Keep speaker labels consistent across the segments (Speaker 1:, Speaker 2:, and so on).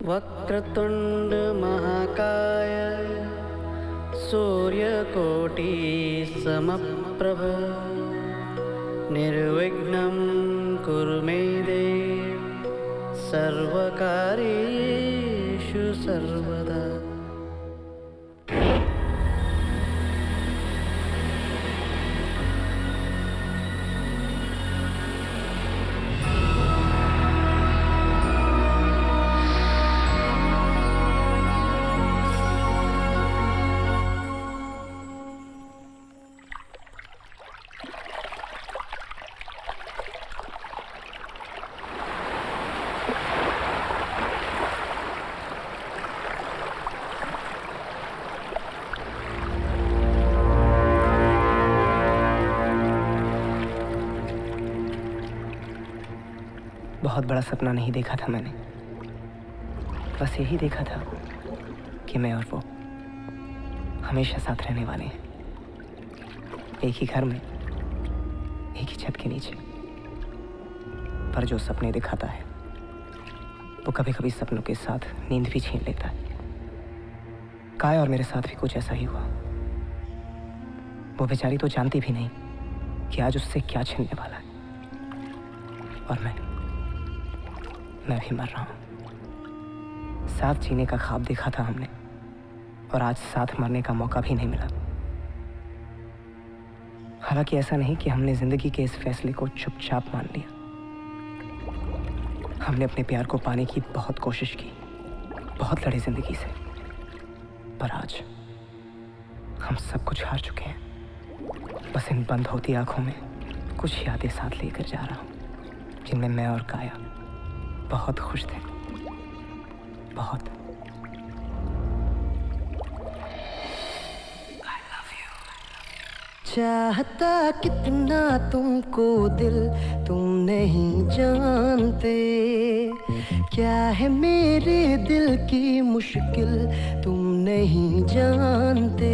Speaker 1: वक्रतुंड महाकाय सूर्यकोटि समप्रभ निर्विघ्नं कुरु मे देव सर्वकार्येषु सर्वदा।
Speaker 2: बहुत बड़ा सपना नहीं देखा था मैंने, बस यही देखा था कि मैं और वो हमेशा साथ रहने वाले हैं, एक ही घर में, एक ही छत के नीचे। पर जो सपने दिखाता है वो कभी कभी सपनों के साथ नींद भी छीन लेता है। काय और मेरे साथ भी कुछ ऐसा ही हुआ। वो बेचारी तो जानती भी नहीं कि आज उससे क्या छिनने वाला है, और मैं भी मर रहा हूं। साथ जीने का ख्वाब देखा था हमने, और आज साथ मरने का मौका भी नहीं मिला। हालांकि ऐसा नहीं कि हमने जिंदगी के इस फैसले को चुपचाप मान लिया। हमने अपने प्यार को पाने की बहुत कोशिश की, बहुत लड़े जिंदगी से, पर आज हम सब कुछ हार चुके हैं। बस इन बंद होती आंखों में कुछ यादें साथ लेकर जा रहा हूं, जिनमें मैं और काया बहुत खुश थे, बहुत।
Speaker 1: चाहता कितना तुमको दिल तुम नहीं जानते, क्या है मेरे दिल की मुश्किल तुम नहीं जानते।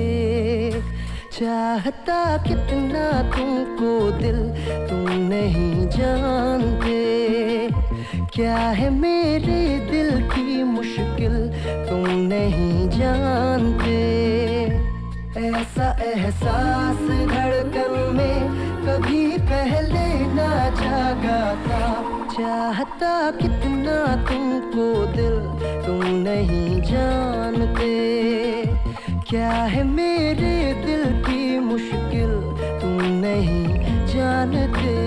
Speaker 1: चाहता कितना तुमको दिल तुम नहीं जानते, क्या है मेरे दिल की मुश्किल तुम नहीं जानते। ऐसा एहसास धड़कन में कभी पहले ना जागा था। चाहता कितना तुमको दिल तुम नहीं जानते, क्या है मेरे दिल की मुश्किल तुम नहीं जानते।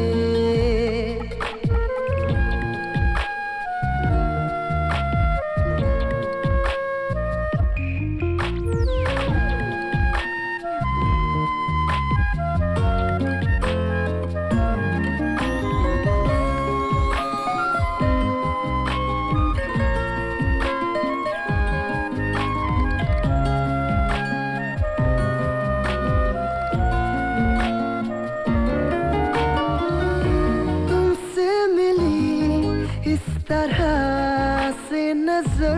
Speaker 1: तरह से नजर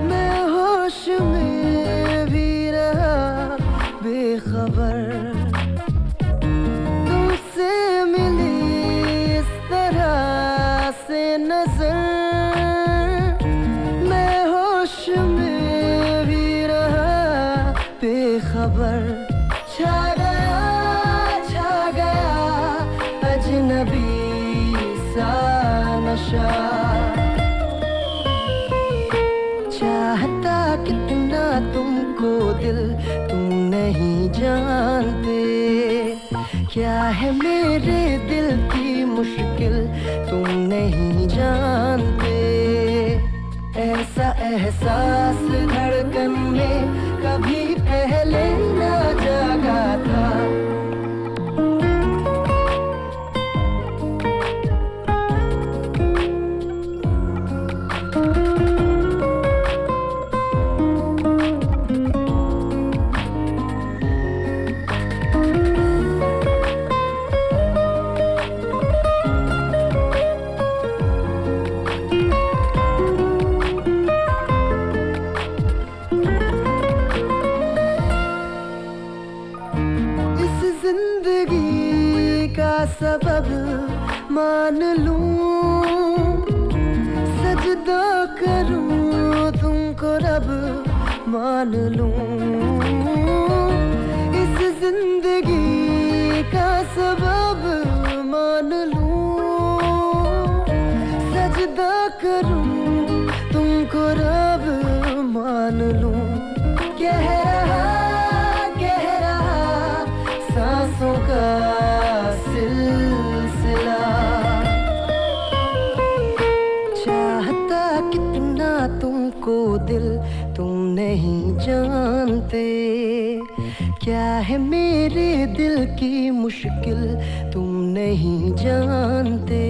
Speaker 1: मैं होश में भी रहा बेखबर। तुमसे मिली इस तरह से नजर मैं होश में भी रहा बेखबर। छा गया अजनबी नशा। चाहता कितना तुमको दिल तुम नहीं जानते, क्या है मेरे दिल की मुश्किल तुम नहीं जानते। ऐसा एहसास धड़कन में कभी पहले ना जागा था। सबब मान लूं, सजदा मान लूं, इस जिंदगी का सबब मान लूं, सजदा करूं तुमको रब मान लूं। कह रहा सांसों का सिलसिला, चाहता कितना तुमको दिल तुम नहीं जानते, क्या है मेरे दिल की मुश्किल तुम नहीं जानते,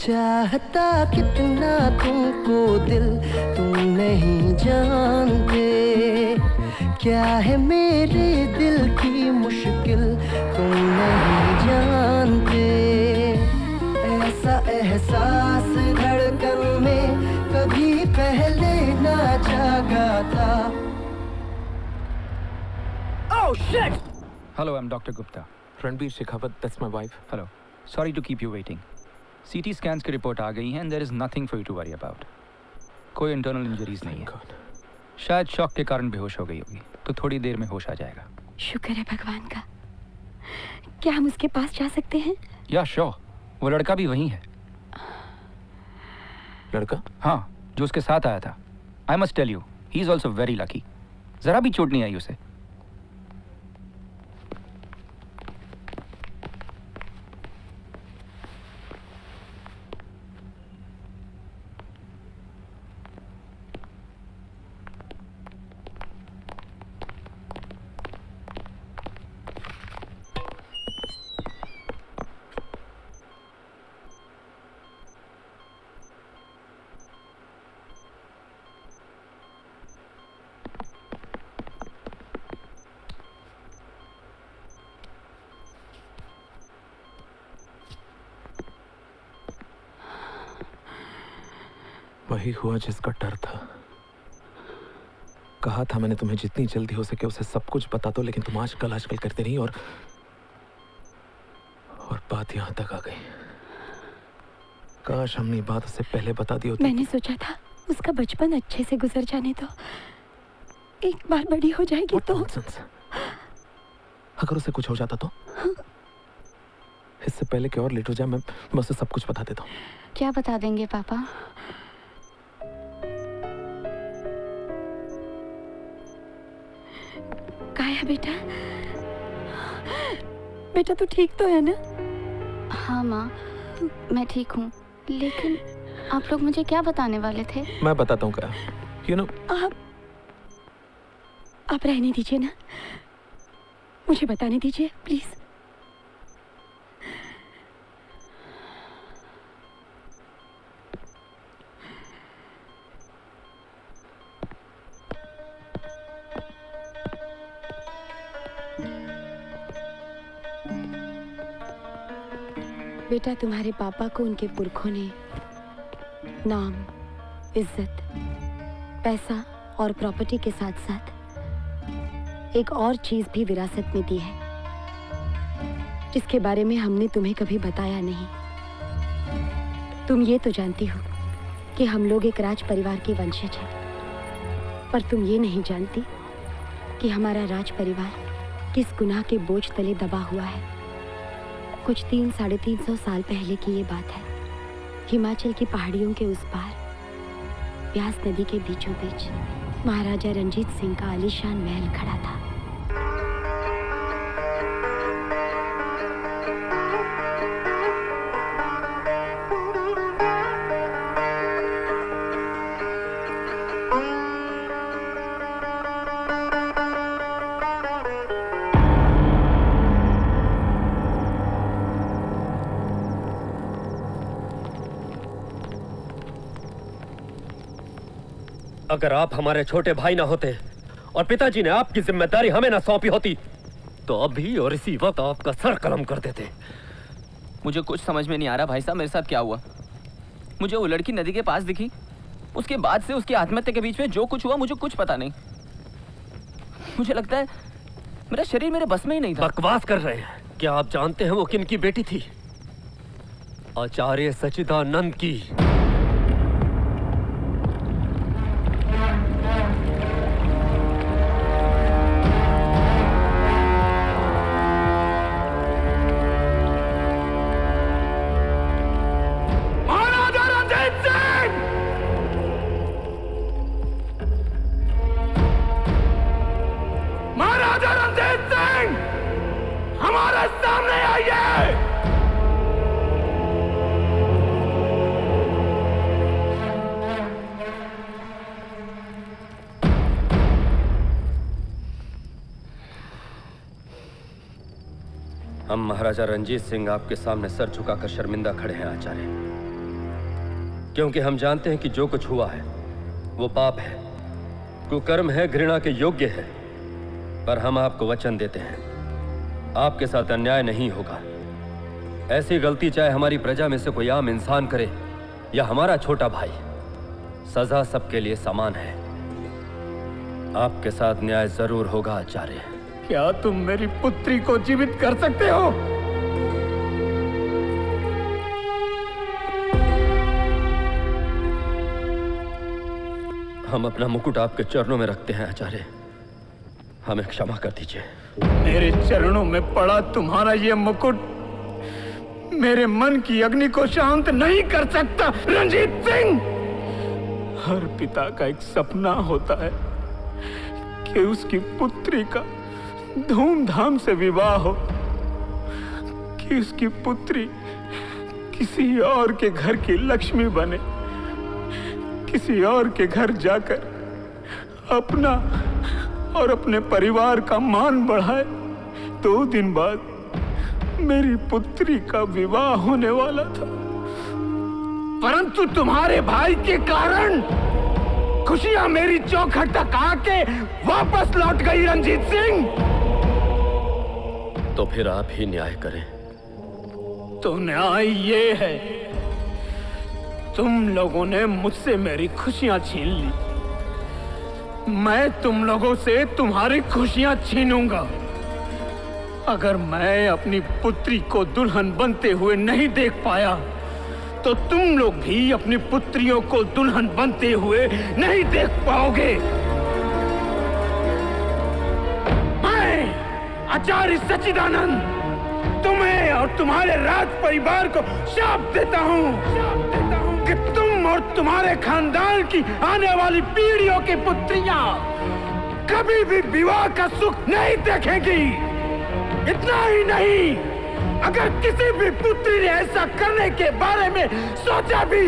Speaker 1: चाहता कितना तुमको दिल तुम नहीं जानते, क्या है मेरे दिल की मुश्किल तुम नहीं जानते। ऐसा एहसास धड़कन में कभी पहले ना जागा था।
Speaker 3: Oh shit!
Speaker 4: Hello, I'm Dr. Gupta.
Speaker 3: Ranbir Shekhawat, that's my wife.
Speaker 4: Hello. Sorry to keep you waiting. CT scans की रिपोर्ट आ गई है and there is nothing for you to worry about. कोई internal injuries नहीं है। शायद shock के कारण बेहोश हो गई होगी, तो थोड़ी देर में होश आ जाएगा।
Speaker 5: शुक्र है भगवान का। क्या हम उसके पास जा सकते हैं?
Speaker 4: या श्योर, वो लड़का भी वही है।
Speaker 3: लड़का?
Speaker 4: हाँ, जो उसके साथ आया था। I must tell you, he is also very lucky. जरा भी चोट नहीं आई उसे।
Speaker 3: वही हुआ जिसका डर था। कहा था मैंने तुम्हें जितनी जल्दी हो सके उसे सब कुछ बता दो, लेकिन तुम आजकल करते रही और बात यहाँ तक आ गई। काश हमने बात उससे पहले बता दी होती।
Speaker 5: मैंने सोचा था उसका बचपन अच्छे से गुजर जाने दो, एक बार बड़ी हो जाएगी तो।
Speaker 3: अगर उसे कुछ हो जाता तो? इससे पहले कि और लेट हो जाए मैं उसे सब कुछ बता देता हूँ।
Speaker 5: क्या बता देंगे पापा? काया बेटा, बेटा तू ठीक तो है ना?
Speaker 6: हाँ माँ, मैं ठीक हूँ, लेकिन आप लोग मुझे क्या बताने वाले थे?
Speaker 3: मैं बताता हूँ क्या। You know,
Speaker 5: आप रहने दीजिए ना, मुझे बताने दीजिए प्लीज। बेटा, तुम्हारे पापा को उनके पुरखों ने नाम, इज्जत, पैसा और प्रॉपर्टी के साथ साथ एक और चीज भी विरासत में दी है, जिसके बारे में हमने तुम्हें कभी बताया नहीं। तुम ये तो जानती हो कि हम लोग एक राज परिवार के वंशज हैं, पर तुम ये नहीं जानती कि हमारा राज परिवार किस गुनाह के बोझ तले दबा हुआ है। कुछ 300-350 साल पहले की ये बात है। हिमाचल की पहाड़ियों के उस पार, ब्यास नदी के बीचों बीच महाराजा रंजीत सिंह का आलीशान महल खड़ा था।
Speaker 7: अगर आप हमारे छोटे भाई ना होते और पिताजी ने आपकी जिम्मेदारी हमें ना सौंपी होती तो अभी और इसी वक्त आपका सर कलम कर देते।
Speaker 2: मुझे कुछ समझ में नहीं आ रहा भाई साहब, मेरे साथ क्या हुआ। मुझे वो लड़की नदी के पास दिखी, उसके बाद से उसकी आत्महत्या के बीच में जो कुछ हुआ मुझे कुछ पता नहीं। मुझे लगता है मेरा शरीर मेरे बस में ही नहीं था।
Speaker 7: बकवास कर रहे हैं। क्या आप जानते हैं वो किनकी बेटी थी? आचार्य सच्चिदानंद की। हम महाराजा रंजीत सिंह आपके सामने सर झुकाकर शर्मिंदा खड़े हैं आचार्य, क्योंकि हम जानते हैं कि जो कुछ हुआ है वो पाप है, कुकर्म है, घृणा के योग्य है। पर हम आपको वचन देते हैं, आपके साथ अन्याय नहीं होगा। ऐसी गलती चाहे हमारी प्रजा में से कोई आम इंसान करे या हमारा छोटा भाई, सजा सबके लिए समान है। आपके साथ न्याय जरूर होगा आचार्य।
Speaker 8: क्या तुम मेरी पुत्री को जीवित कर सकते हो?
Speaker 7: हम अपना मुकुट आपके चरणों में रखते हैं आचार्य, हमें क्षमा कर दीजिए।
Speaker 8: मेरे चरणों में पड़ा तुम्हारा ये मुकुट मेरे मन की अग्नि को शांत नहीं कर सकता रंजीत सिंह। हर पिता का एक सपना होता है कि उसकी पुत्री का धूमधाम से विवाह हो, कि उसकी पुत्री किसी और के घर की लक्ष्मी बने, किसी और के घर जाकर अपना और अपने परिवार का मान बढ़ाए। 2 दिन बाद मेरी पुत्री का विवाह होने वाला था, परंतु तुम्हारे भाई के कारण खुशियां मेरी चौखट तक आके वापस लौट गई रंजीत सिंह।
Speaker 7: तो फिर आप ही न्याय करें।
Speaker 8: तो न्याय ये है, तुम लोगों ने मुझसे मेरी खुशियां छीन ली, मैं तुम लोगों से तुम्हारी खुशियां छीनूंगा। अगर मैं अपनी पुत्री को दुल्हन बनते हुए नहीं देख पाया, तो तुम लोग भी अपनी पुत्रियों को दुल्हन बनते हुए नहीं देख पाओगे। मैं आचार्य सच्चिदानंद तुम्हें और तुम्हारे राज परिवार को शाप देता हूँ कि तुम और तुम्हारे खानदान की आने वाली पीढ़ियों की पुत्रियां कभी भी विवाह का सुख नहीं देखेंगी। इतना ही नहीं, अगर किसी भी पुत्री ने ऐसा करने के बारे में सोचा भी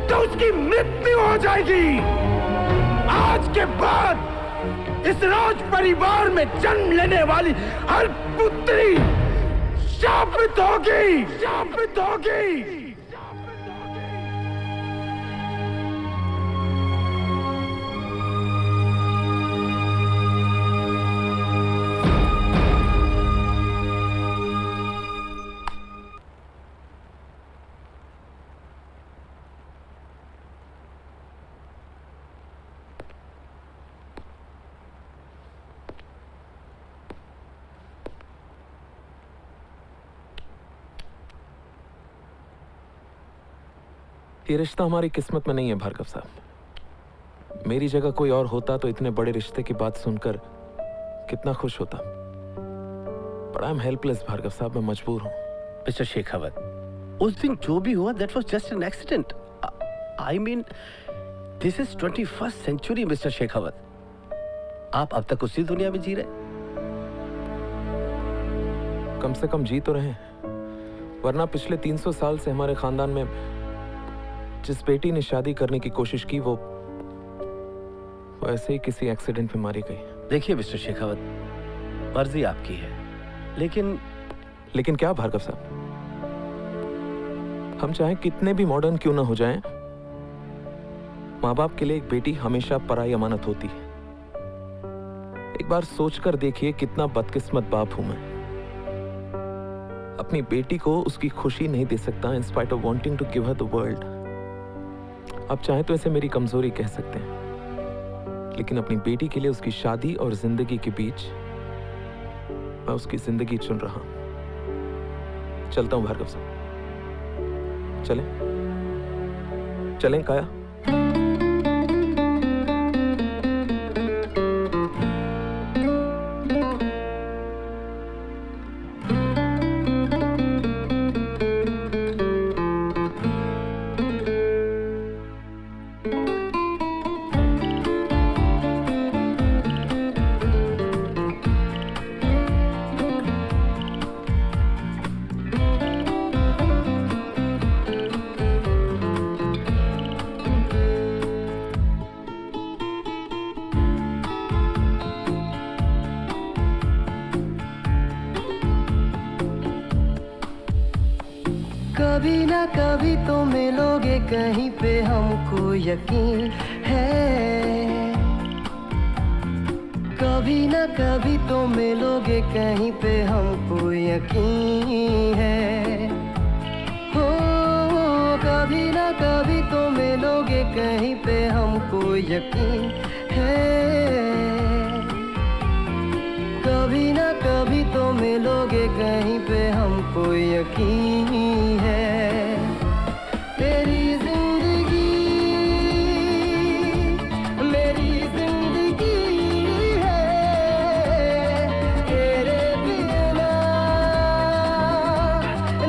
Speaker 8: तो उसकी मृत्यु हो जाएगी। आज के बाद इस राज परिवार में जन्म लेने वाली हर पुत्री शापित होगी, शापित होगी।
Speaker 3: ये रिश्ता हमारी किस्मत में नहीं है भार्गव साहब। मेरी जगह कोई और होता तो इतने बड़े रिश्ते की बात सुनकर कितना खुश होता। But I am helpless Bhargav साहब, मैं मजबूर हूँ।
Speaker 9: मिस्टर शेखावत, उस दिन जो भी हुआ that was just an accident. I mean this is 21st century mister Shekhawat. आप अब तक उसी दुनिया में जी रहे।
Speaker 3: कम से कम जी तो रहे, वरना पिछले 300 साल से हमारे खानदान में जिस बेटी ने शादी करने की कोशिश की वो ऐसे ही किसी एक्सीडेंट में मारी गई।
Speaker 9: देखिए मिस्टर शेखावत, मर्जी आपकी है, लेकिन
Speaker 3: क्या भार्गव साहब, हम चाहे कितने भी मॉडर्न क्यों ना हो जाएं, माँ बाप के लिए एक बेटी हमेशा पराई अमानत होती है। एक बार सोचकर देखिए कितना बदकिस्मत बाप हूं मैं। अपनी बेटी को उसकी खुशी नहीं दे सकता in spite of wanting to give her the world. आप चाहें तो इसे मेरी कमजोरी कह सकते हैं, लेकिन अपनी बेटी के लिए उसकी शादी और जिंदगी के बीच मैं उसकी जिंदगी चुन रहा हूं। चलता हूं भार्गव साहब। चलें काया।
Speaker 1: कभी ना कभी तो मिलोगे कहीं पे, हमको यकीन है। कभी ना कभी तो मिलोगे कहीं पे, हमको यकीन है। हो कभी ना कभी तो मिलोगे कहीं पे, हमको यकीन है। कभी ना कभी तो मिलोगे कहीं पे, हमको यकीन है। तेरी जिंदगी मेरी जिंदगी है, तेरे बिना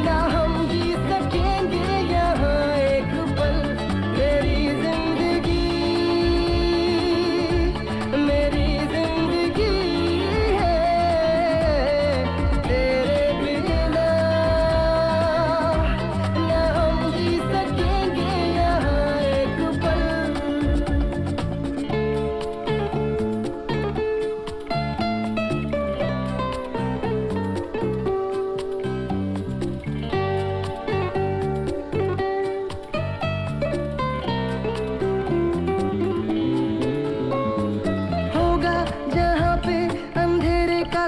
Speaker 1: ना हम जी सकेंगे यहाँ एक पल। तेरी जिंदगी मेरी जिंदगी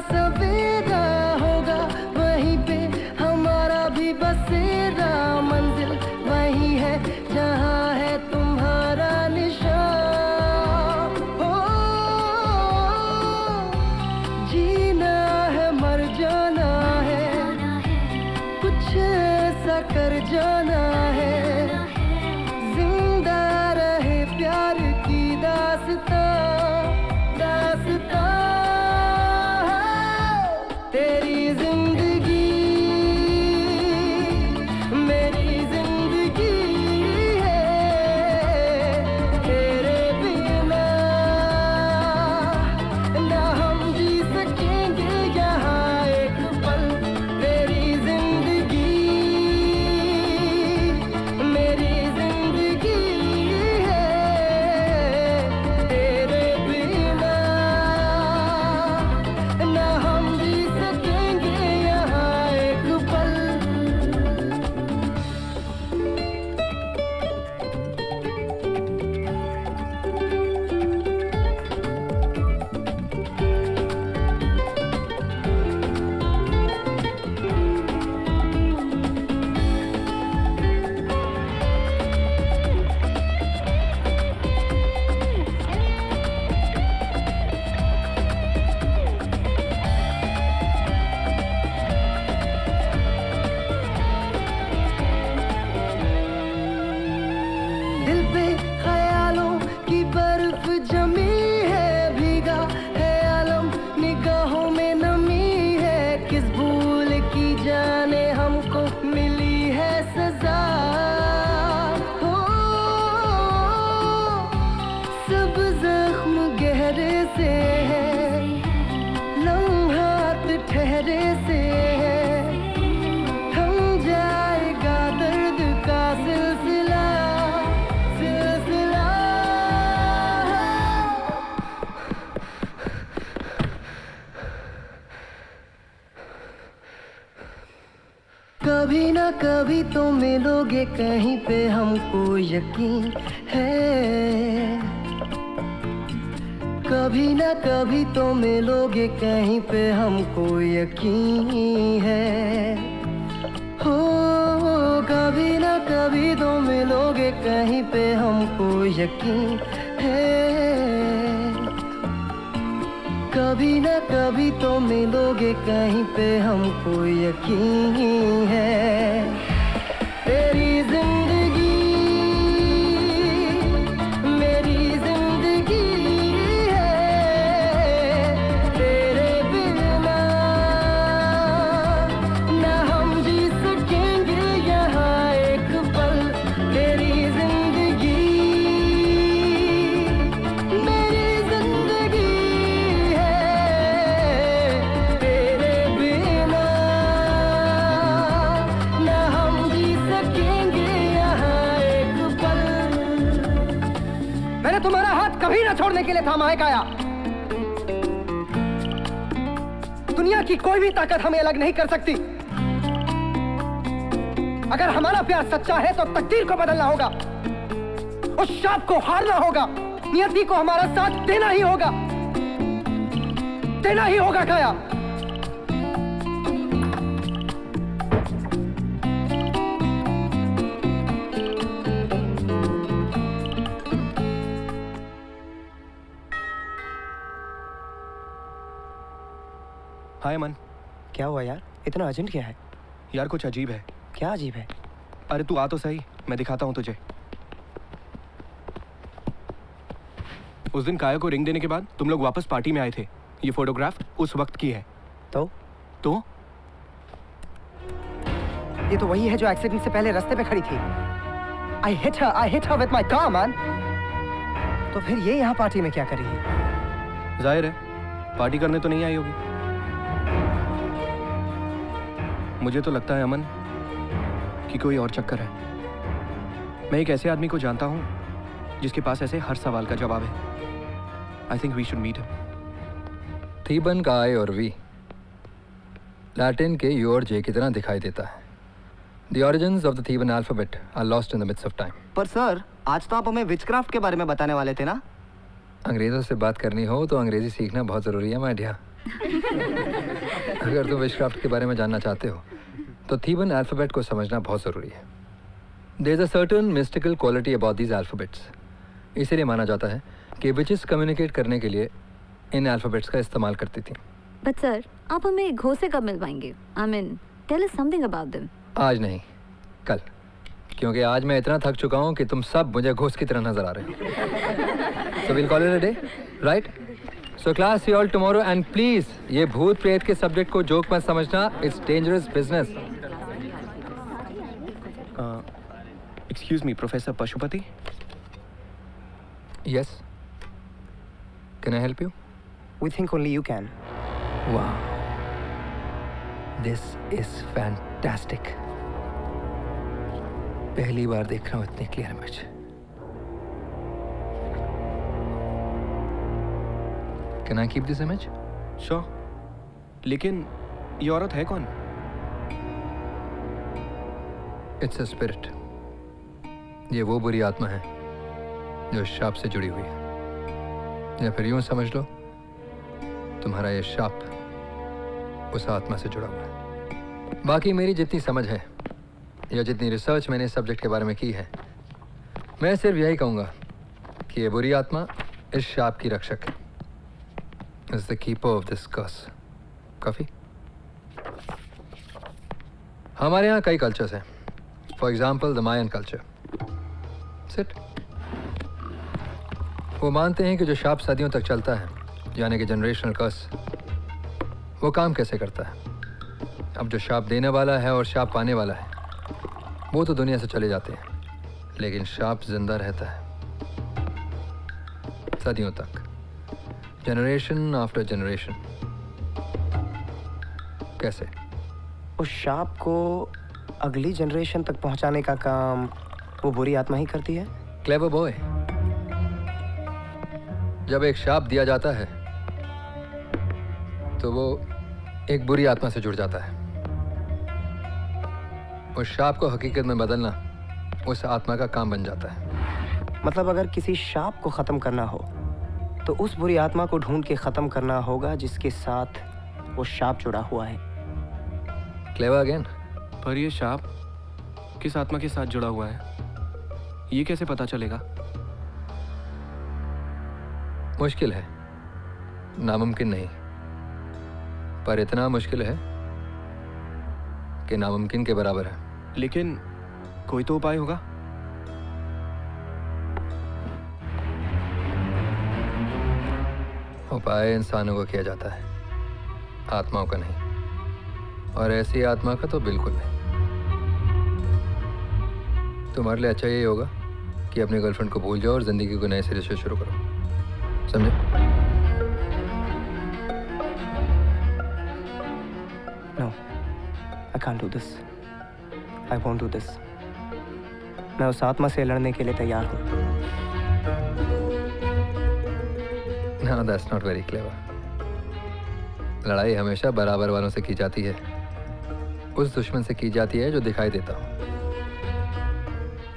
Speaker 1: सवेरा होगा, वहीं पे हमारा भी बसेरा। मंजिल वही है जहाँ है तुम्हारा निशान। हो जीना है मर जाना है, कुछ ऐसा कर जाना है। जिंदा रहे प्यार की दास्तां दास्तां। तेरी जिंदगी मेरी जिंदगी है, तेरे बिना ना हम जी सकेंगे यहाँ एक पल। तेरी जिंदगी मेरी जिंदगी है, तेरे बिना ना हम जी सकेंगे यहाँ एक पल। दिल पे ख्यालों की बर्फ जमी है, भीगा है आलम निगाहों में नमी है। किस भूल की जाने हमको मिली है सजा। हो सब जख्म गहरे से है, लम्हात ठहरे से है। थम जाएगा दर्द का सिलसिला सिलसिला। कभी ना कभी तो मिलोगे कहीं पे, हमको यकीन है। कभी ना कभी तो मिलोगे कहीं पे, हमको यकीन है। हो कभी ना कभी तो मिलोगे कहीं पे, हमको यकीन है। कभी ना कभी तो मिलोगे कहीं पे, हमको यकीन है। तेरी जिंदगी मेरी जिंदगी है, तेरे बिना ना हम जी सकेंगे यहाँ एक पल। तेरी जिंदगी मेरी जिंदगी है, तेरे बिना ना हम जी सकेंगे यहाँ एक पल।
Speaker 2: मैंने तुम्हारा हाथ कभी ना छोड़ने के लिए थामा है काया। दुनिया की कोई भी ताकत हमें अलग नहीं कर सकती। अगर हमारा प्यार सच्चा है तो तकदीर को बदलना होगा, उस शाप को हारना होगा, नियति को हमारा साथ देना ही होगा, देना ही होगा काया।
Speaker 10: हाय अमन।
Speaker 2: क्या हुआ यार, इतना अर्जेंट क्या है?
Speaker 10: यार कुछ अजीब है।
Speaker 2: क्या अजीब है?
Speaker 10: अरे तू आ तो सही, मैं दिखाता हूँ तुझे। उस दिन काया को रिंग देने के बाद तुम लोग वापस पार्टी में आए थे। ये फोटोग्राफ उस वक्त की है।
Speaker 2: तो ये तो वही है जो एक्सीडेंट से पहले रास्ते पे खड़ी थी। I hit her with my car, man. तो फिर ये यहाँ पार्टी में क्या कर रही है?
Speaker 10: जाहिर है पार्टी करने तो नहीं आई होगी। मुझे तो लगता है अमन कि कोई और चक्कर है। मैं एक ऐसे आदमी को जानता हूँ जिसके पास ऐसे हर सवाल का जवाब है। I think we should meet him.
Speaker 4: थीबन का आई और वी लैटिन के यू और जे की तरह दिखाई देता है। The origins of the Theban alphabet are lost in the midst of time.
Speaker 2: पर सर, आज तो आप हमें विचक्राफ्ट के बारे में बताने वाले थे ना?
Speaker 4: अंग्रेजों से बात करनी हो तो अंग्रेजी सीखना बहुत ज़रूरी है माय डियर। अगर तुम विचक्राफ्ट के बारे में जानना चाहते हो तो थीबन अल्फ़ाबेट को समझना बहुत ज़रूरी है। There is a certain mystical quality about these alphabets. इसीलिए माना जाता है कि विचेस कम्युनिकेट करने के लिए इन अल्फ़ाबेट्स का इस्तेमाल करती थी।
Speaker 5: बट सर, आप हमें घोसे कब मिल पाएंगे? I mean, tell us something about them.
Speaker 4: आज नहीं, कल, क्योंकि आज मैं इतना थक चुका हूँ कि तुम सब मुझे घोष की तरह नजर आ रहे हो। So we'll call it a day, right? So class, see you all tomorrow and please, ये भूत प्रेत के सब्जेक्ट को जोक मत समझना, it's dangerous business.
Speaker 10: Excuse me, Professor Pashupati?
Speaker 4: Yes. Can I help you?
Speaker 2: We think only you can.
Speaker 4: Wow. This is fantastic. पहली बार देख रहा हूँ इतनी clear image. Can I keep this image?
Speaker 10: Sure. लेकिन ये औरत है कौन?
Speaker 4: It's a spirit. ये वो बुरी आत्मा है जो शाप से जुड़ी हुई है, या फिर यूं समझ लो तुम्हारा ये शाप उस आत्मा से जुड़ा हुआ है। बाकी मेरी जितनी समझ है या जितनी रिसर्च मैंने इस सब्जेक्ट के बारे में की है, मैं सिर्फ यही कहूँगा कि ये बुरी आत्मा इस शाप की रक्षक है। Is the keeper of this curse. काफी? हमारे यहाँ कई कल्चर्स हैं। For example, the Mayan culture. Sit. वो मानते हैं कि जो शाप सदियों तक चलता है, यानी कि जनरेशनल कर्स, वो काम कैसे करता है। अब जो शाप देने वाला है और शाप पाने वाला है, वो तो दुनिया से चले जाते हैं, लेकिन शाप जिंदा रहता है सदियों तक, जनरेशन आफ्टर जनरेशन। कैसे?
Speaker 2: उस शाप को अगली जनरेशन तक पहुंचाने का काम वो बुरी आत्मा ही करती है।
Speaker 4: Clever boy. जब एक शाप दिया जाता है तो वो एक बुरी आत्मा से जुड़ जाता है। उस शाप को हकीकत में बदलना उस आत्मा का काम बन जाता है।
Speaker 2: मतलब अगर किसी शाप को खत्म करना हो तो उस बुरी आत्मा को ढूंढ के खत्म करना होगा जिसके साथ वो शाप जुड़ा हुआ है।
Speaker 4: Clever again.
Speaker 10: पर ये शाप किस आत्मा के साथ जुड़ा हुआ है, ये कैसे पता चलेगा?
Speaker 4: मुश्किल है, नामुमकिन नहीं, पर इतना मुश्किल है कि नामुमकिन के बराबर है।
Speaker 10: लेकिन कोई तो उपाय होगा।
Speaker 4: उपाय इंसानों को किया जाता है, आत्माओं का नहीं, और ऐसी आत्मा का तो बिल्कुल नहीं। तुम्हारे लिए अच्छा यही होगा कि अपनी गर्लफ्रेंड को भूल जाओ और जिंदगी को नए सिरे से शुरू करो, समझे?
Speaker 2: No, I can't do this. I won't do this. मैं उस आत्मा से लड़ने के लिए तैयार हूँ।
Speaker 4: No, that's not very clever. लड़ाई हमेशा बराबर वालों से की जाती है, उस दुश्मन से की जाती है जो दिखाई देता हो।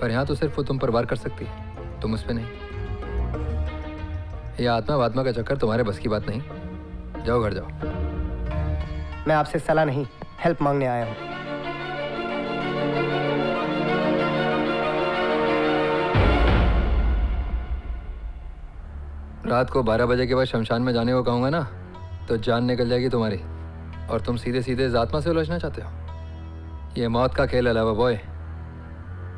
Speaker 11: पर यहाँ तो सिर्फ वो तुम पर वार कर सकती है, तुम उस पर नहीं। यह आत्मा वात्मा का चक्कर तुम्हारे बस की बात नहीं। जाओ घर जाओ।
Speaker 2: मैं आपसे सलाह नहीं, हेल्प मांगने आया हूँ।
Speaker 11: रात को 12 बजे के बाद शमशान में जाने को कहूँगा ना तो जान निकल जाएगी तुम्हारी, और तुम सीधे सीधे इस आत्मा से उलझना चाहते हो। ये मौत का खेल है लावा बॉय,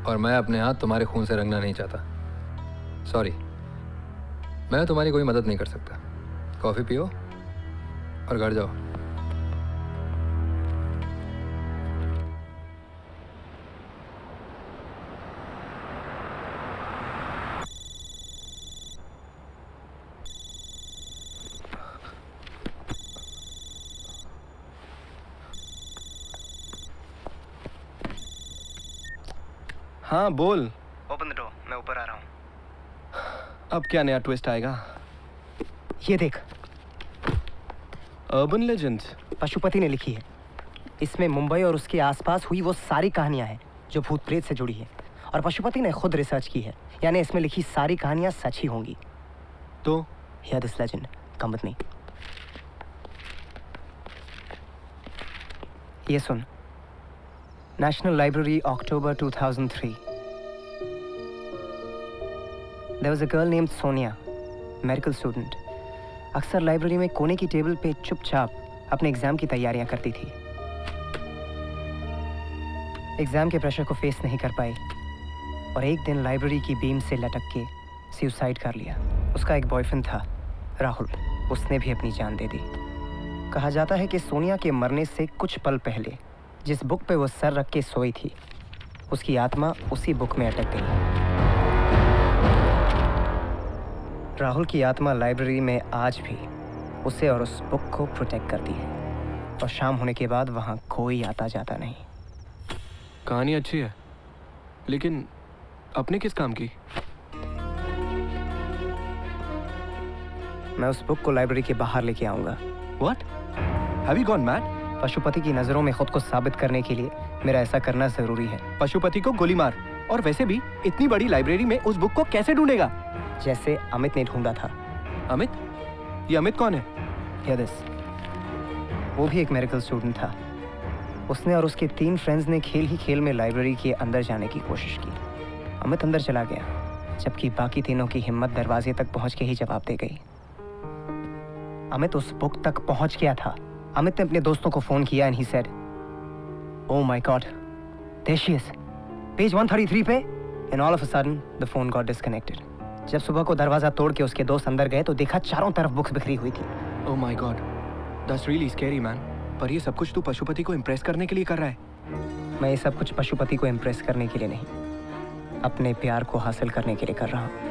Speaker 11: और मैं अपने हाथ तुम्हारे खून से रंगना नहीं चाहता। सॉरी, मैं तुम्हारी कोई मदद नहीं कर सकता। कॉफ़ी पियो और घर जाओ।
Speaker 10: हाँ बोल।
Speaker 2: ओपन द डोर, मैं ऊपर आ रहा हूँ।
Speaker 10: अब क्या नया ट्विस्ट आएगा?
Speaker 2: ये देख,
Speaker 10: अर्बन लेजेंड्स
Speaker 2: पशुपति ने लिखी है। इसमें मुंबई और उसके आसपास हुई वो सारी कहानियां हैं जो भूत प्रेत से जुड़ी है, और पशुपति ने खुद रिसर्च की है, यानी इसमें लिखी सारी कहानियां सच ही होंगी।
Speaker 10: तो
Speaker 2: here this legend, come with me. ये सुन। National Library, October 2003. There was a girl named Sonia, medical student. अक्सर लाइब्रेरी में कोने की टेबल पे चुपचाप अपने एग्जाम की तैयारियां करती थी। एग्जाम के प्रेशर को फेस नहीं कर पाई और एक दिन लाइब्रेरी की बीम से लटक के सुसाइड कर लिया। उसका एक बॉयफ्रेंड था, राहुल, उसने भी अपनी जान दे दी। कहा जाता है कि सोनिया के मरने से कुछ पल पहले जिस बुक पे वो सर रख के सोई थी, उसकी आत्मा उसी बुक में अटक गई। राहुल की आत्मा लाइब्रेरी में आज भी उसे और उस बुक को प्रोटेक्ट करती है, और शाम होने के बाद वहाँ कोई आता जाता नहीं।
Speaker 10: कहानी अच्छी है, लेकिन अपने किस काम की?
Speaker 2: मैं उस बुक को लाइब्रेरी के बाहर लेके आऊंगा।
Speaker 10: What? Have you gone mad?
Speaker 2: Pashupati की नजरों में खुद को साबित करने के लिए मेरा ऐसा करना जरूरी है।
Speaker 10: पशुपति को गोली मार, और वैसे भी इतनी बड़ी लाइब्रेरी में उस बुक को कैसे ढूंढेगा?
Speaker 2: जैसे अमित ने ढूंढा था।
Speaker 10: अमित? ये अमित कौन है?
Speaker 2: यदिस, वो भी एक मेडिकल स्टूडेंट था। उसने और उसके 3 फ्रेंड्स ने खेल ही खेल में लाइब्रेरी के अंदर जाने की कोशिश की। अमित अंदर चला गया, जबकि बाकी तीनों की हिम्मत दरवाजे तक पहुंच के ही जवाब दे गई। अमित उस बुक तक पहुंच गया था। अमित ने अपने दोस्तों को फोन किया and he said, "Oh my God, there she is, page 133 पे." And all of a sudden, the phone got disconnected. जब सुबह को दरवाजा तोड़ के उसके दोस्त अंदर गए तो देखा चारों तरफ बुक्स बिखरी हुई थी।
Speaker 10: Oh my God, that's really scary, man. पर ये सब कुछ तू पशुपति को इम्प्रेस करने के लिए कर रहा है?
Speaker 2: मैं ये सब कुछ पशुपति को इम्प्रेस करने के लिए नहीं, अपने प्यार को हासिल करने के लिए कर रहा हूँ।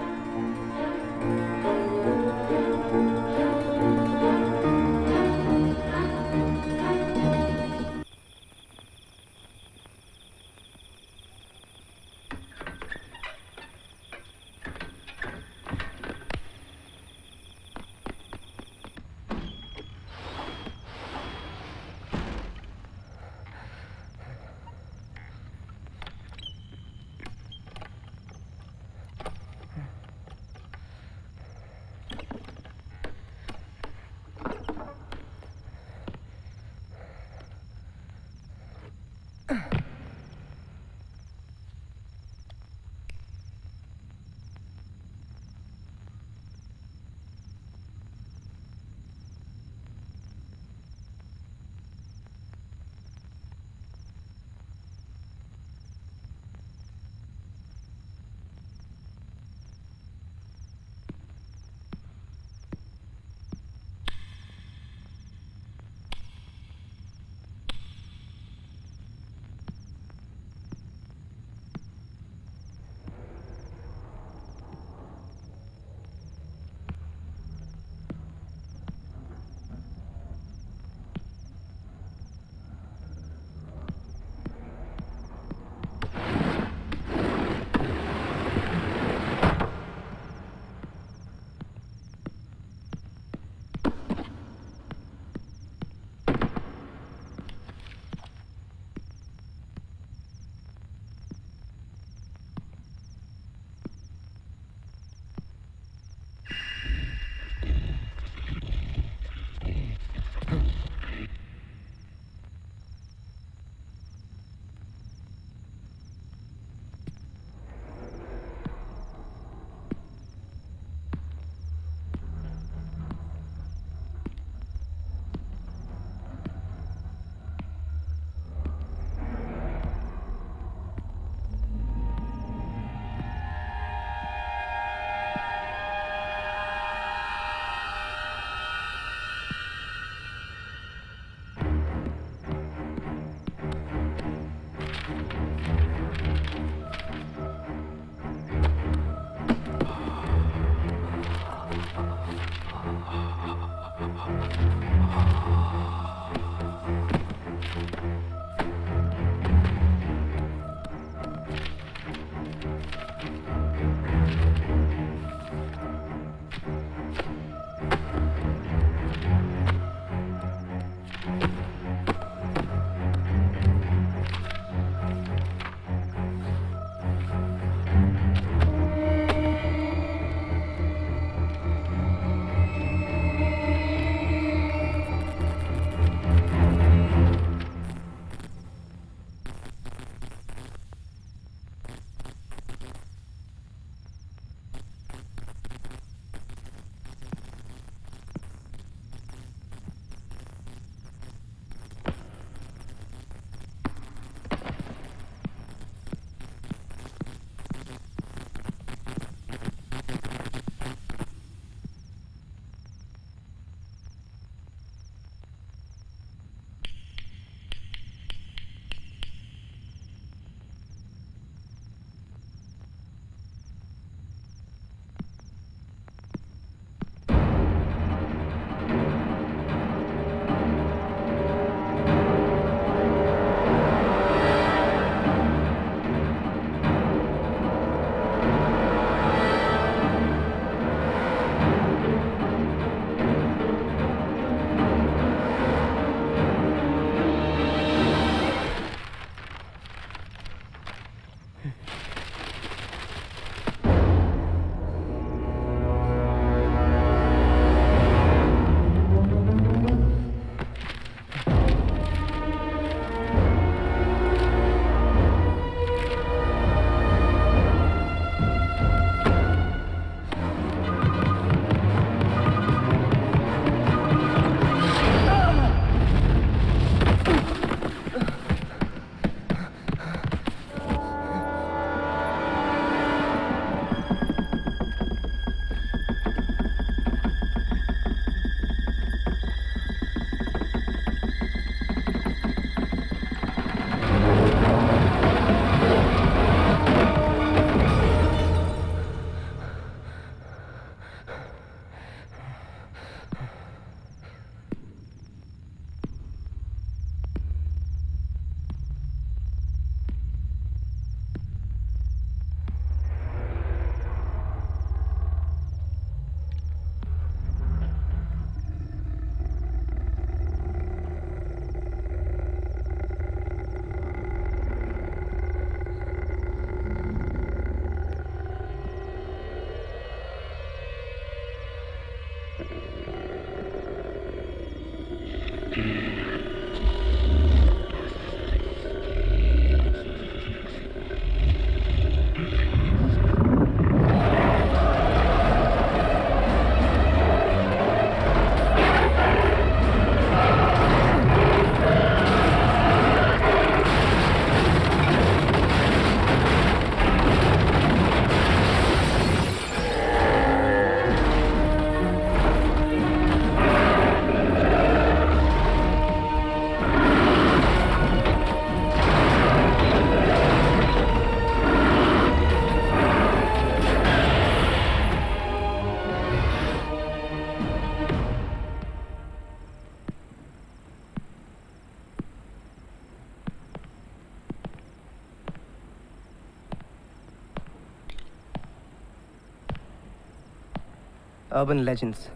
Speaker 2: Urban legends,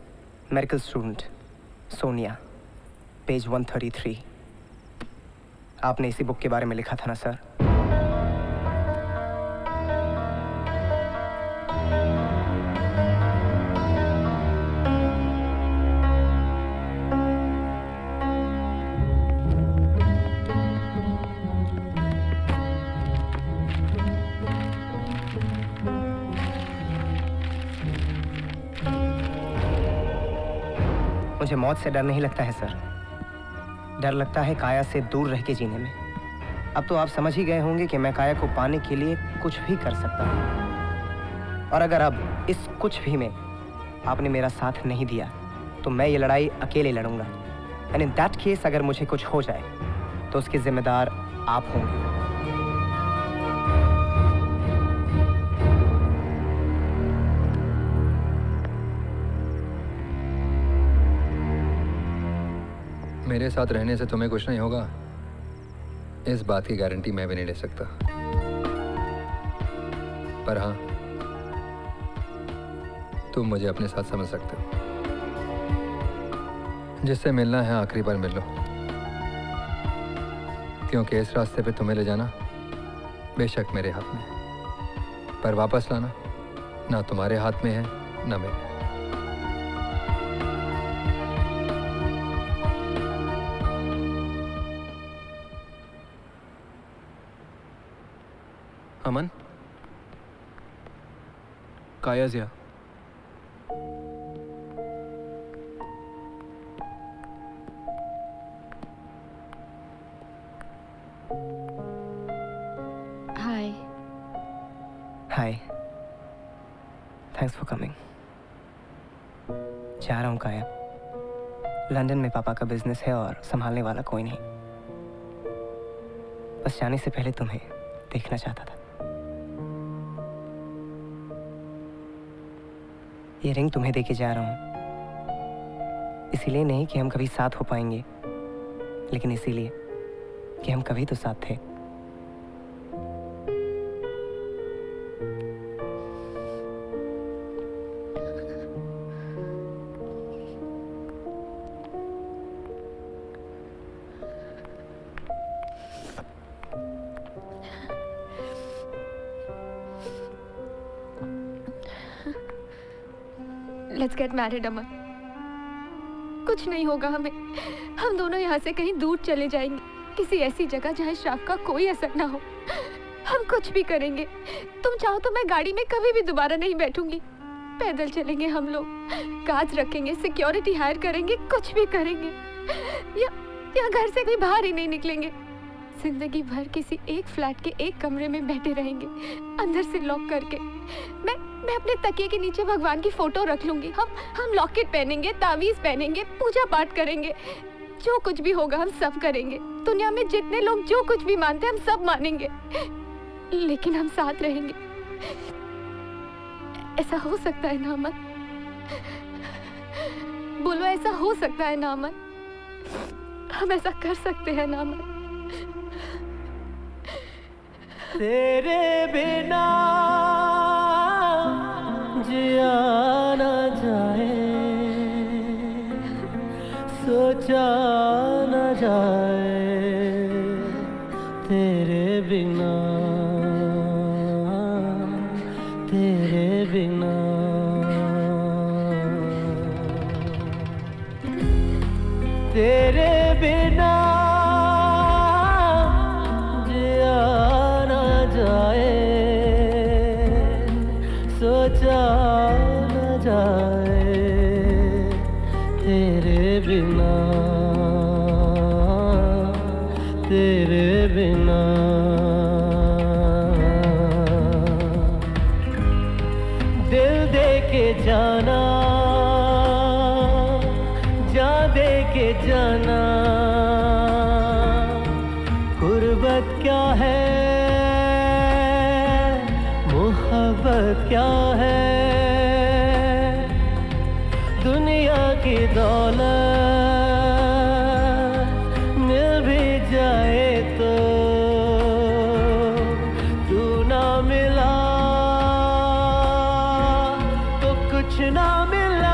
Speaker 2: medical student Sonia, page 133। आपने इसी बुक के बारे में लिखा था ना सर? मुझे मौत से डर नहीं लगता है सर, डर लगता है काया से दूर रह के जीने में। अब तो आप समझ ही गए होंगे कि मैं काया को पाने के लिए कुछ भी कर सकता हूँ। और अगर अब इस कुछ भी में आपने मेरा साथ नहीं दिया तो मैं ये लड़ाई अकेले लड़ूंगा। एंड इन दैट केस अगर मुझे कुछ हो जाए तो उसके जिम्मेदार आप होंगे।
Speaker 11: मेरे साथ रहने से तुम्हें कुछ नहीं होगा, इस बात की गारंटी मैं भी नहीं ले सकता। पर हाँ, तुम मुझे अपने साथ समझ सकते हो। जिससे मिलना है आखिरी बार मिल लो, क्योंकि इस रास्ते पे तुम्हें ले जाना बेशक मेरे हाथ में है, पर वापस लाना ना तुम्हारे हाथ में है ना मेरे।
Speaker 10: अमन, काया जिया।
Speaker 5: हाय।
Speaker 2: हाय, थैंक्स फॉर कमिंग। जा रहा हूँ काया, लंदन में पापा का बिजनेस है और संभालने वाला कोई नहीं। बस जाने से पहले तुम्हें देखना चाहता था। ये रिंग तुम्हें देके जा रहा हूं, इसीलिए नहीं कि हम कभी साथ हो पाएंगे, लेकिन इसीलिए कि हम कभी तो साथ थे।
Speaker 12: लेट्स गेट मैरिड अमन। कुछ नहीं होगा हमें, हम दोनों यहाँ से कहीं दूर चले जाएंगे, किसी ऐसी जगह जहाँ श्राप का कोई असर ना हो। हम कुछ भी करेंगे। तुम चाहो तो मैं गाड़ी में कभी भी दोबारा नहीं बैठूंगी। पैदल चलेंगे हम लोग, गार्ड रखेंगे, सिक्योरिटी हायर करेंगे, कुछ भी करेंगे। या घर से कहीं बाहर ही नहीं निकलेंगे। जिंदगी भर किसी एक फ्लैट के एक कमरे में बैठे रहेंगे, अंदर से लॉक करके। मैं अपने तकिए के नीचे भगवान की फोटो रख लूंगी। हम लॉकेट पहनेंगे, तावीज पहनेंगे, पूजा पाठ करेंगे। जो कुछ भी होगा हम सब करेंगे। दुनिया में जितने लोग जो कुछ भी मानते हैं हम सब मानेंगे, लेकिन हम साथ रहेंगे। ऐसा हो सकता है ना अमन? बोलो, ऐसा हो सकता है ना अमन? हम ऐसा कर सकते हैं ना अमन?
Speaker 1: तेरे बिना जिया न जाए, सोचा न जाए, तेरे बिना, तेरे बिना। तेरे बिना जिया न जाए, सोचा न जाए, तेरे बिना, तेरे बिना। दिल दे के जाना, जान दे के जाना, गुर्बत क्या है, मोहब्बत क्या है। दुनिया की दौलत मिल भी जाए तो तू ना मिला तो कुछ ना मिला।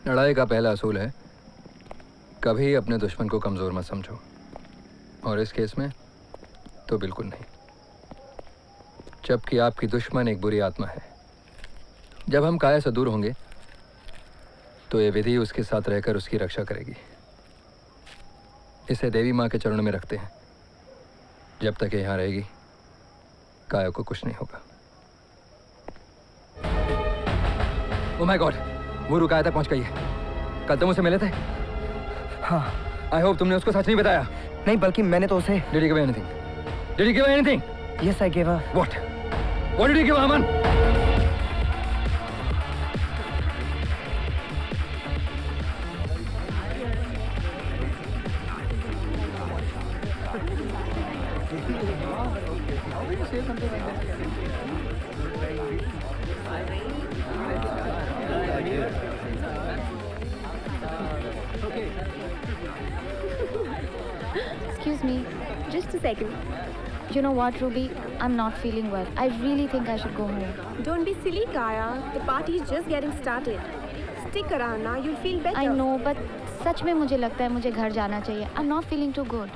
Speaker 11: लड़ाई का पहला असूल है कभी अपने दुश्मन को कमज़ोर मत समझो, और इस केस में तो बिल्कुल नहीं। जबकि आपकी दुश्मन एक बुरी आत्मा है। जब हम काया से दूर होंगे तो ये विधि उसके साथ रहकर उसकी रक्षा करेगी। इसे देवी माँ के चरणों में रखते हैं। जब तक ये यहाँ रहेगी काया को कुछ नहीं होगा। ओह माय गॉड, वो रुकाया तक पहुंच गई है। कल तुम उसे मिले थे?
Speaker 2: हाँ।
Speaker 11: आई होप तुमने उसको सच नहीं बताया।
Speaker 2: नहीं, बल्कि मैंने तो उसे
Speaker 11: Did you give her anything? Did you give her anything?
Speaker 2: Yes, I gave her.
Speaker 11: What? What did you give her, Aman?
Speaker 6: Excuse me, just a second. You know what, Ruby? I'm not feeling well. I really think I should go home.
Speaker 13: Don't be silly, Kaya. The party is just getting started. Stick around now, you'll feel better.
Speaker 6: I know, but सच में मुझे लगता है मुझे घर जाना चाहिए. I'm not feeling too good.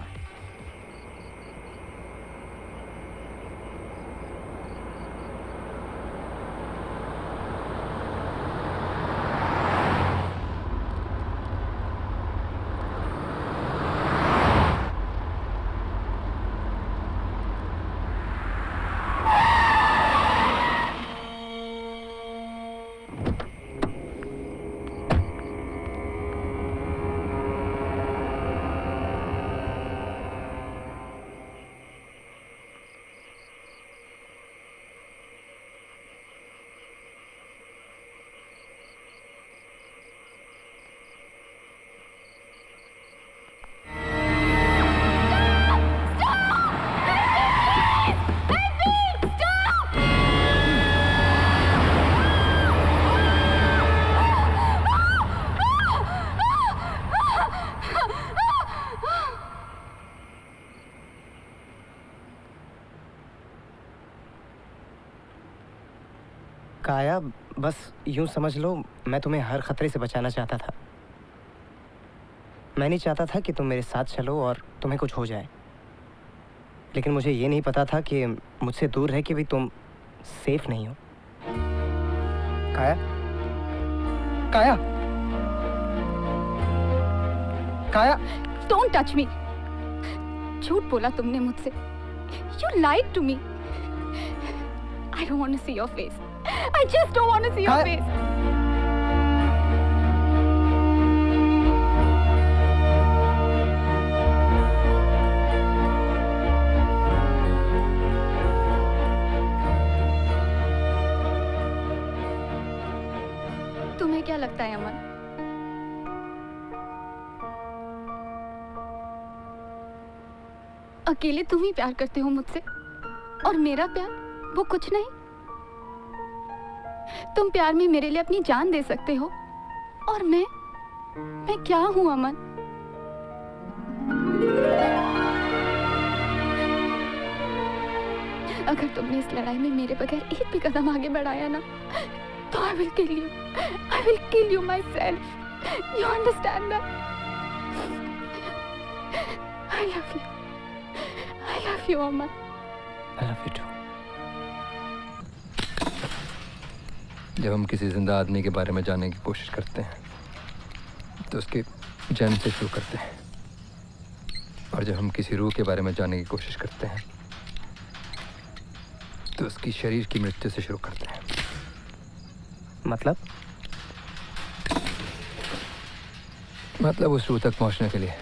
Speaker 2: काया, बस यूं समझ लो मैं तुम्हें हर खतरे से बचाना चाहता था। मैं नहीं चाहता था कि तुम मेरे साथ चलो और तुम्हें कुछ हो जाए, लेकिन मुझे ये नहीं पता था कि मुझसे दूर रह के भी तुम सेफ नहीं हो। काया, काया, काया,
Speaker 12: Don't touch me. झूठ बोला तुमने मुझसे. You lied to me. I don't want to see your face. I just don't want to see your face. तुम्हें क्या लगता है अमन? अकेले तुम ही प्यार करते हो मुझसे, और मेरा प्यार वो कुछ नहीं। तुम प्यार में मेरे लिए अपनी जान दे सकते हो, और मैं क्या हूं अमन? अगर तुमने इस लड़ाई में मेरे बगैर एक भी कदम आगे बढ़ाया ना, तो I will kill you. I will kill you myself. You understand that? I love you. I love you, Aman.
Speaker 2: I love you too.
Speaker 11: जब हम किसी जिंदा आदमी के बारे में जानने की कोशिश करते हैं तो उसके जन्म से शुरू करते हैं, और जब हम किसी रूह के बारे में जानने की कोशिश करते हैं तो उसकी शरीर की मृत्यु से शुरू करते हैं। मतलब उस रूह तक पहुंचने के लिए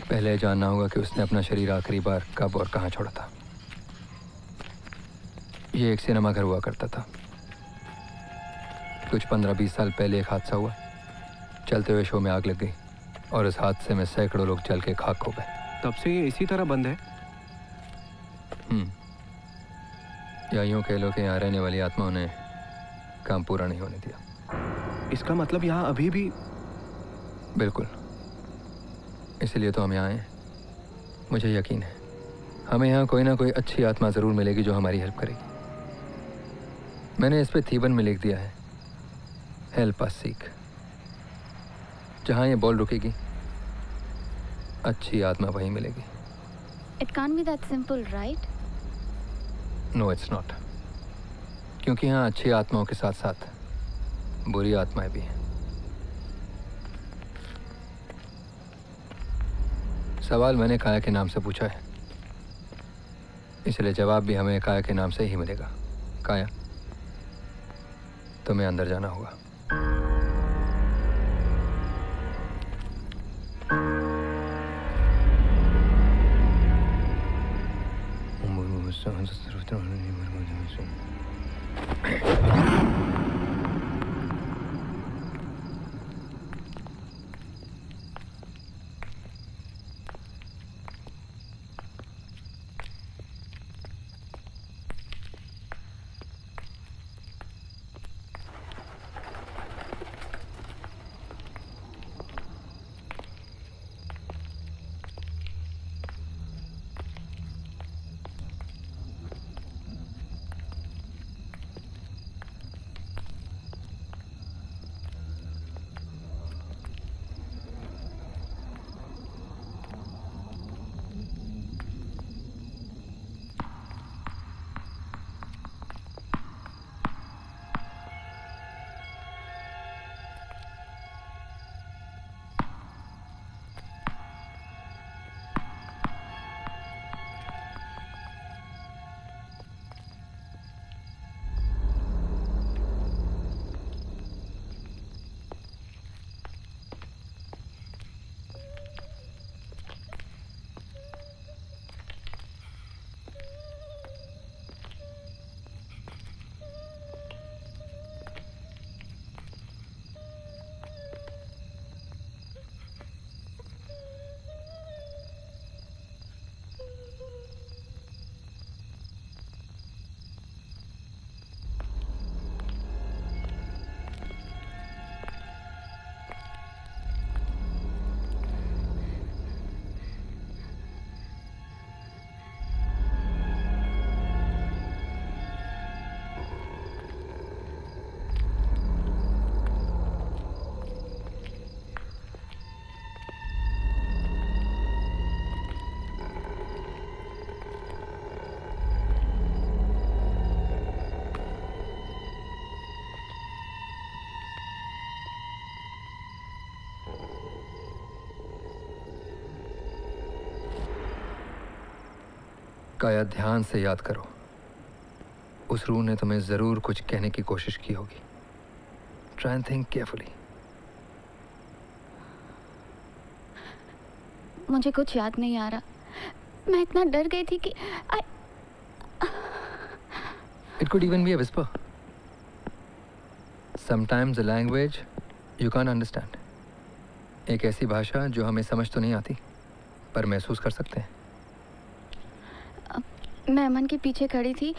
Speaker 11: पहले जानना होगा कि उसने अपना शरीर आखिरी बार कब और कहां छोड़ा था। ये एक सिनेमा घर हुआ करता था। कुछ 15-20 साल पहले एक हादसा हुआ। चलते हुए शो में आग लग गई और इस हादसे में सैकड़ों लोग जल के खाक हो गए।
Speaker 10: तब से ये इसी तरह बंद है।
Speaker 11: या यूं कह लो कि यहाँ रहने वाली आत्माओं ने काम पूरा नहीं होने दिया।
Speaker 10: इसका मतलब यहाँ अभी भी?
Speaker 11: बिल्कुल, इसलिए तो हम यहाँ आए। मुझे यकीन है हमें यहाँ कोई ना कोई अच्छी आत्मा ज़रूर मिलेगी जो हमारी हेल्प करेगी। मैंने इस पे थीबन में लिख दिया है, हेल्प अस सीक। जहाँ ये बॉल रुकेगी अच्छी आत्मा वहीं मिलेगी।
Speaker 6: It can't be that simple, right?
Speaker 11: No it's not, क्योंकि यहाँ अच्छी आत्माओं के साथ साथ बुरी आत्माएं भी हैं। सवाल मैंने काया के नाम से पूछा है, इसलिए जवाब भी हमें काया के नाम से ही मिलेगा। काया, तुम्हें अंदर जाना होगा। काया, ध्यान से याद करो, उस रूह ने तुम्हें जरूर कुछ कहने की कोशिश की होगी। Try and think carefully.
Speaker 6: मुझे कुछ याद नहीं आ रहा। मैं इतना डर गई थी कि
Speaker 11: It could even be a whisper. Sometimes a language you can't understand. एक ऐसी भाषा जो हमें समझ तो नहीं आती, पर महसूस कर सकते हैं।
Speaker 6: मैं अमन के पीछे खड़ी थी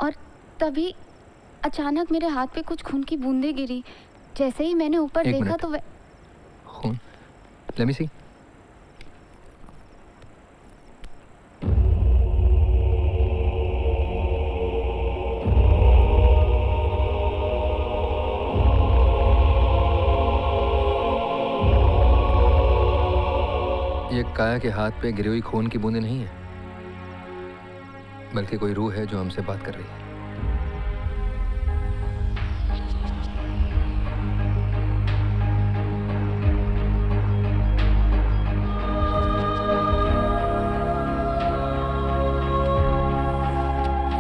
Speaker 6: और तभी अचानक मेरे हाथ पे कुछ खून की बूंदें गिरी। जैसे ही मैंने ऊपर देखा तो
Speaker 11: खून? Let me see. ये काया के हाथ पे गिरी हुई खून की बूंदें नहीं है, बल्कि कोई रूह है जो हमसे बात कर रही है।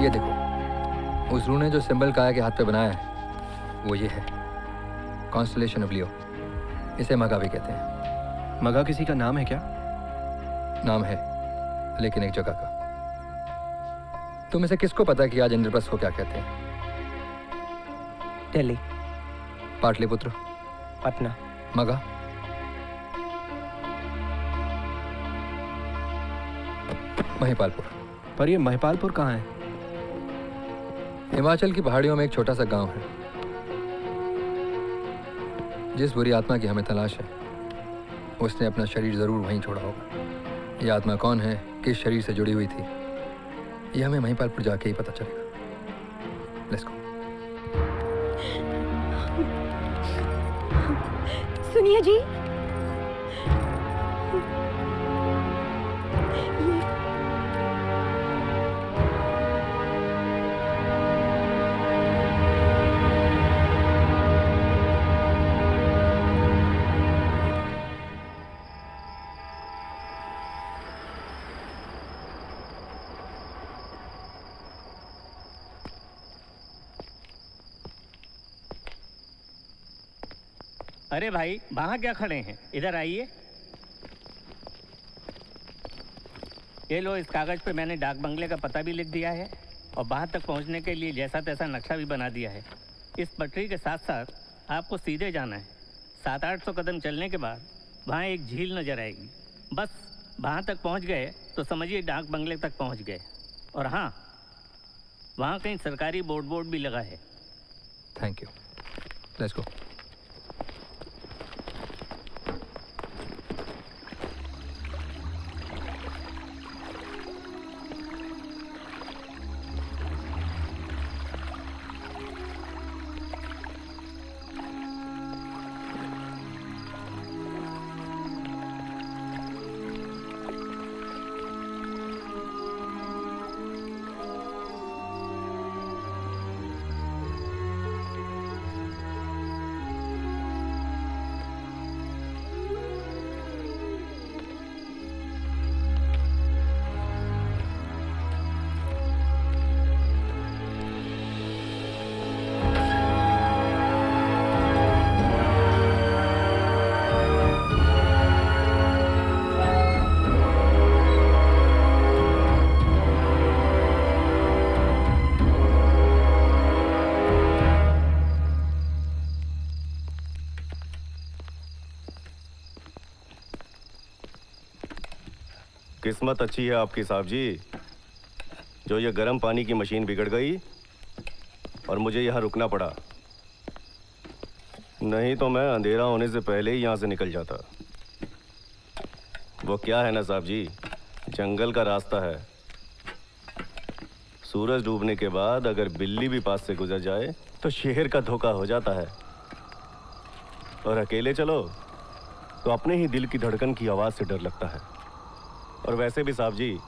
Speaker 11: ये देखो, उस रूह ने जो सिंबल काया के हाथ पे बनाया है वो ये है, कॉन्स्टलेशन ऑफ लियो। इसे मगा भी कहते हैं।
Speaker 10: मगा किसी का नाम है क्या?
Speaker 11: नाम है, लेकिन एक जगह का। तुम इसे किसको पता कि आज इंद्रप्रस्थ को क्या कहते हैं?
Speaker 2: दिल्ली,
Speaker 11: पाटलिपुत्र,
Speaker 2: पटना,
Speaker 11: मगा। महिपालपुर।
Speaker 10: पर ये महिपालपुर कहाँ है?
Speaker 11: हिमाचल की पहाड़ियों में एक छोटा सा गांव है। जिस बुरी आत्मा की हमें तलाश है, उसने अपना शरीर जरूर वहीं छोड़ा होगा। ये आत्मा कौन है, किस शरीर से जुड़ी हुई थी, ये हमें महिपालपुर जाके ही पता चलेगा। Let's go.
Speaker 5: सुनिए जी,
Speaker 14: अरे भाई वहाँ क्या खड़े हैं, इधर आइए। ये लो, इस कागज पे मैंने डाक बंगले का पता भी लिख दिया है और वहाँ तक पहुँचने के लिए जैसा तैसा नक्शा भी बना दिया है। इस पटरी के साथ साथ आपको सीधे जाना है। 700-800 कदम चलने के बाद वहाँ एक झील नजर आएगी। बस वहाँ तक पहुँच गए तो समझिए डाक बंगले तक पहुँच गए। और हाँ, वहाँ कहीं सरकारी बोर्ड भी लगा है।
Speaker 11: Thank you, let's go.
Speaker 15: किस्मत अच्छी है आपकी साहब जी, जो ये गर्म पानी की मशीन बिगड़ गई और मुझे यहाँ रुकना पड़ा। नहीं तो मैं अंधेरा होने से पहले ही यहाँ से निकल जाता। वो क्या है ना साहब जी, जंगल का रास्ता है। सूरज डूबने के बाद अगर बिल्ली भी पास से गुजर जाए तो शेर का धोखा हो जाता है। और अकेले चलो तो अपने ही दिल की धड़कन की आवाज़ से डर लगता है। और वैसे भी साहब जी,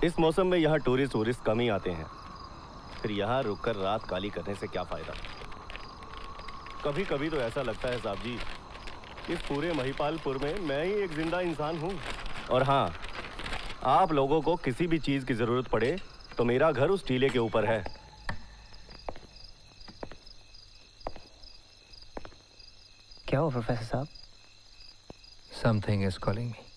Speaker 15: इस मौसम में यहाँ टूरिस्ट कम ही आते हैं। फिर यहाँ रुककर रात काली करने से क्या फ़ायदा। कभी कभी तो ऐसा लगता है साहब जी, इस पूरे महिपालपुर में मैं ही एक जिंदा इंसान हूँ। और हाँ, आप लोगों को किसी भी चीज़ की ज़रूरत पड़े तो मेरा घर उस टीले के ऊपर है।
Speaker 2: क्या हो प्रोफेसर साहब?
Speaker 11: Something is calling me.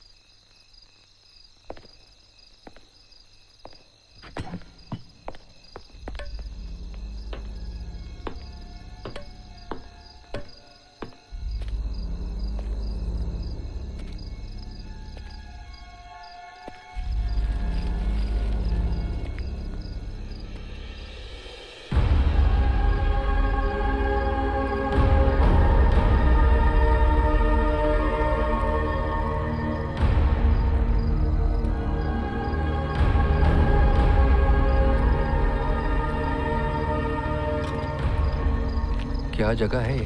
Speaker 11: क्या जगह है ये?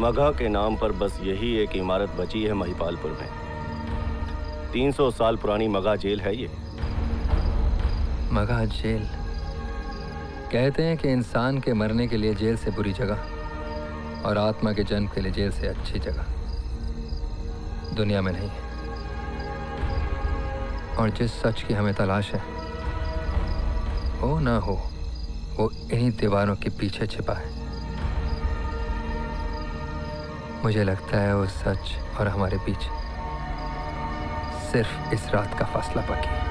Speaker 15: मगहा के नाम पर बस यही एक इमारत बची है महिपालपुर में। 300 साल पुरानी मगहा जेल है ये।
Speaker 11: मगहा जेल? कहते हैं कि इंसान के मरने के लिए जेल से बुरी जगह और आत्मा के जन्म के लिए जेल से अच्छी जगह दुनिया में नहीं है। और जिस सच की हमें तलाश है, हो ना हो, वो इन्हीं दीवारों के पीछे छिपा है। मुझे लगता है वो सच और हमारे बीच सिर्फ इस रात का फासला बाकी है।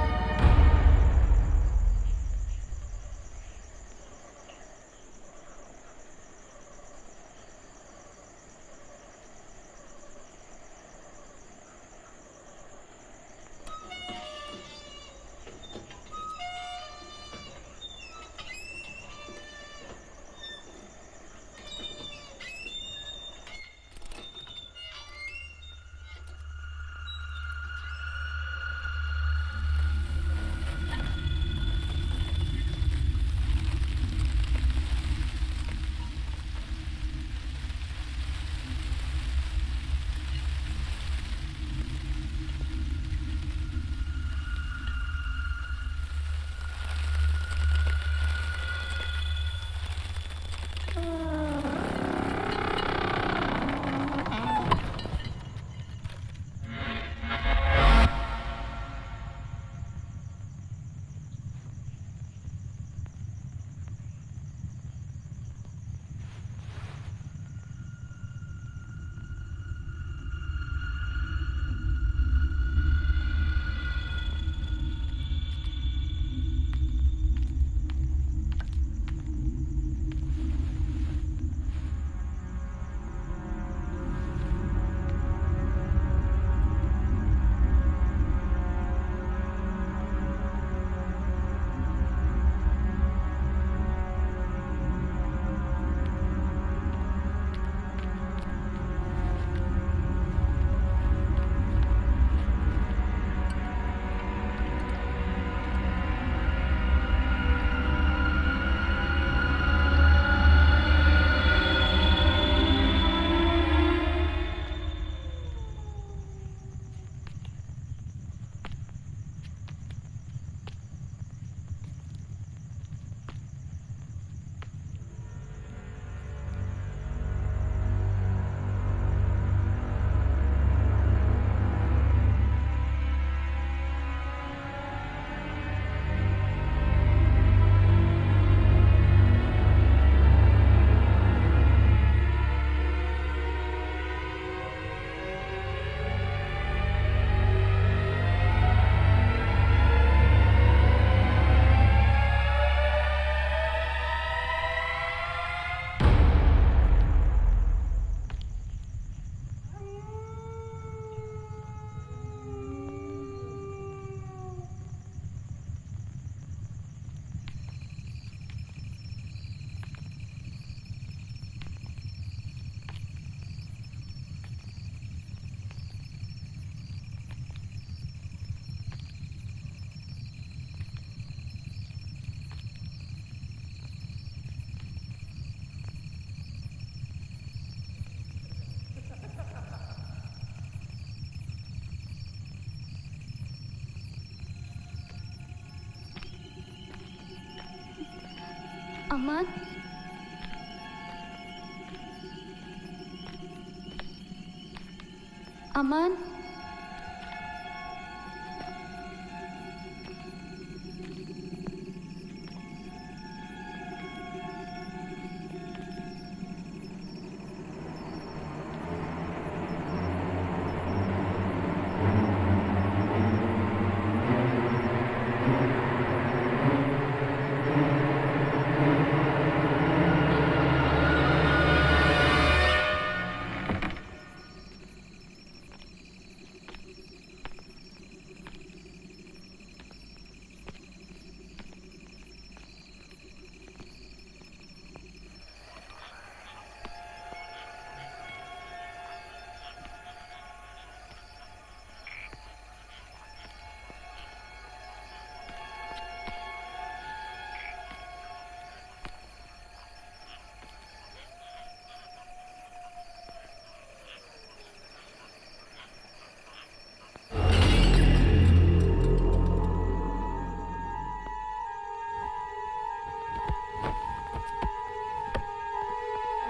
Speaker 6: अमन, अमन,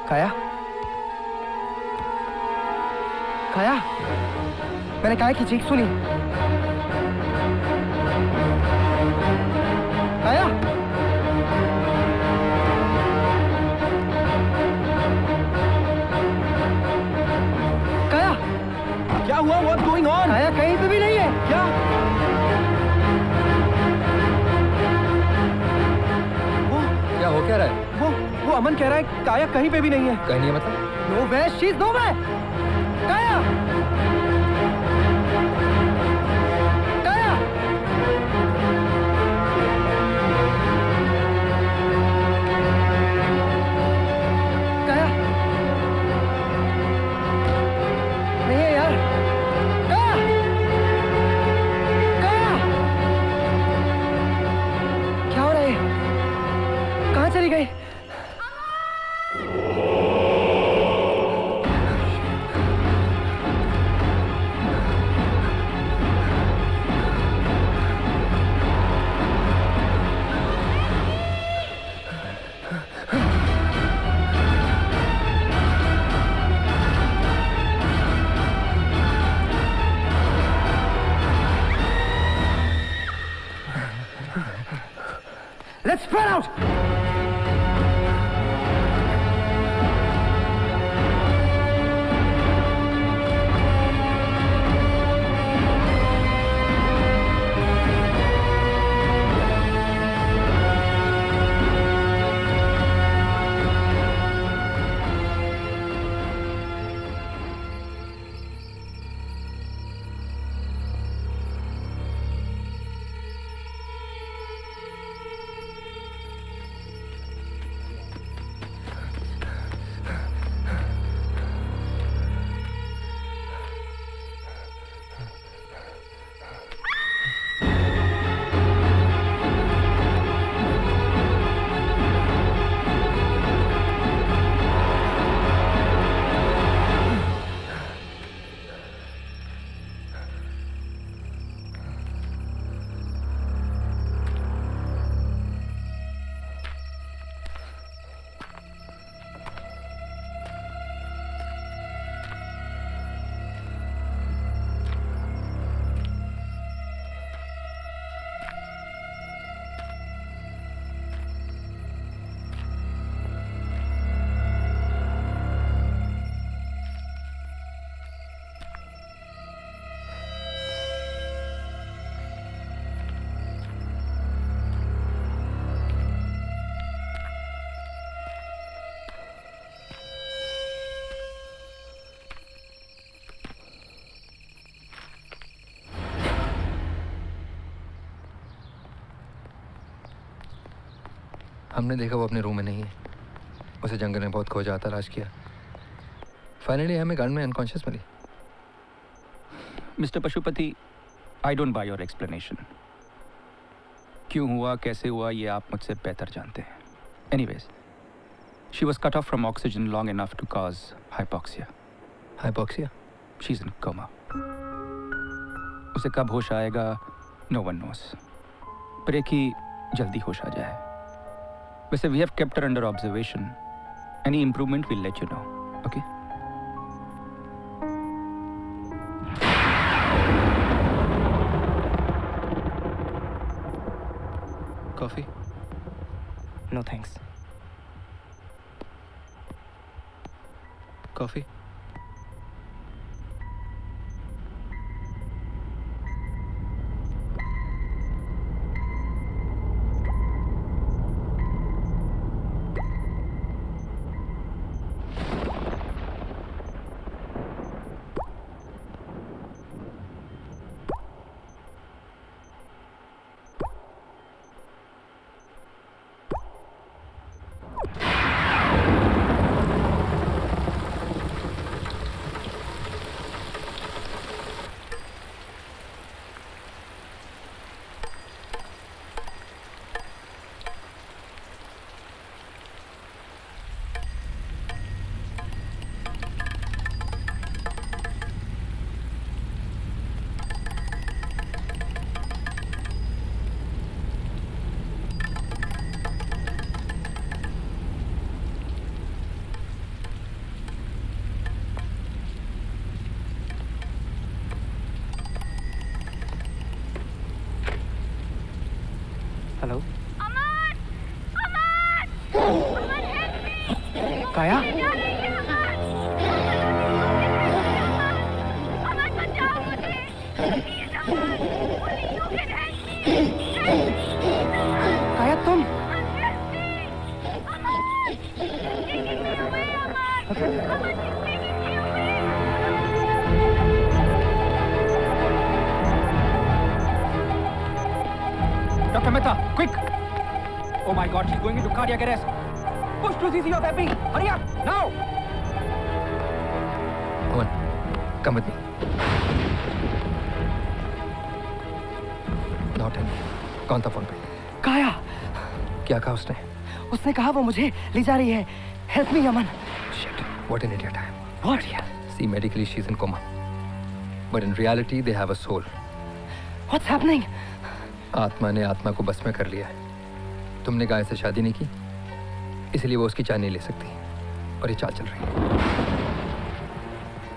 Speaker 2: काया, काया, मैंने काया की चीख सुनी। काया, काया,
Speaker 10: क्या हुआ? What's going on?
Speaker 2: काया कहीं पे भी नहीं है।
Speaker 10: क्या?
Speaker 11: क्या हो क्या रहा है?
Speaker 10: वो अमन कह रहा है काया कहीं पे भी नहीं है।
Speaker 11: कहीं नहीं है मतलब?
Speaker 2: No way, she is no way. Kaya, Kaya, काया, नहीं है यार। काया, काया, क्या हो रहा है? कहाँ चली गई? Let's spread out!
Speaker 11: हमने देखा वो अपने रूम में नहीं है। उसे जंगल में बहुत खोजा तलाश किया। फाइनली हमें गार्डन में अनकॉन्शियस मिली।
Speaker 4: Mister Pashupati, I don't buy your explanation. क्यों हुआ, कैसे हुआ, ये आप मुझसे बेहतर जानते हैं। Anyways, she was cut off from oxygen long enough to cause hypoxia.
Speaker 11: Hypoxia?
Speaker 4: She is in coma. उसे कब होश आएगा, नो वन नोस। प्रे कि जल्दी होश आ जाए। वैसे we have kept her under observation. Any improvement we'll let you know. Okay?
Speaker 10: Coffee?
Speaker 2: No thanks.
Speaker 10: Coffee?
Speaker 2: Hello काया काया तुम
Speaker 4: Dr. Mehta, quick! Oh my God, she's going into cardiac arrest. Push to CC of Epi. Hurry up, now!
Speaker 11: Aman, come with me. Not him. कौन था phone पे?
Speaker 2: काया
Speaker 11: क्या कहा उसने?
Speaker 2: उसने कहा वो मुझे ले जा रही है. Help me, Aman.
Speaker 11: Shit, what an idiot I am.
Speaker 2: What?
Speaker 11: See, medically she's in coma. But in reality they have a soul.
Speaker 2: What's happening?
Speaker 11: आत्मा ने आत्मा को बस में कर लिया है. तुमने गाय से शादी नहीं की, इसलिए वो उसकी जान नहीं ले सकती और ये चाल चल रही है.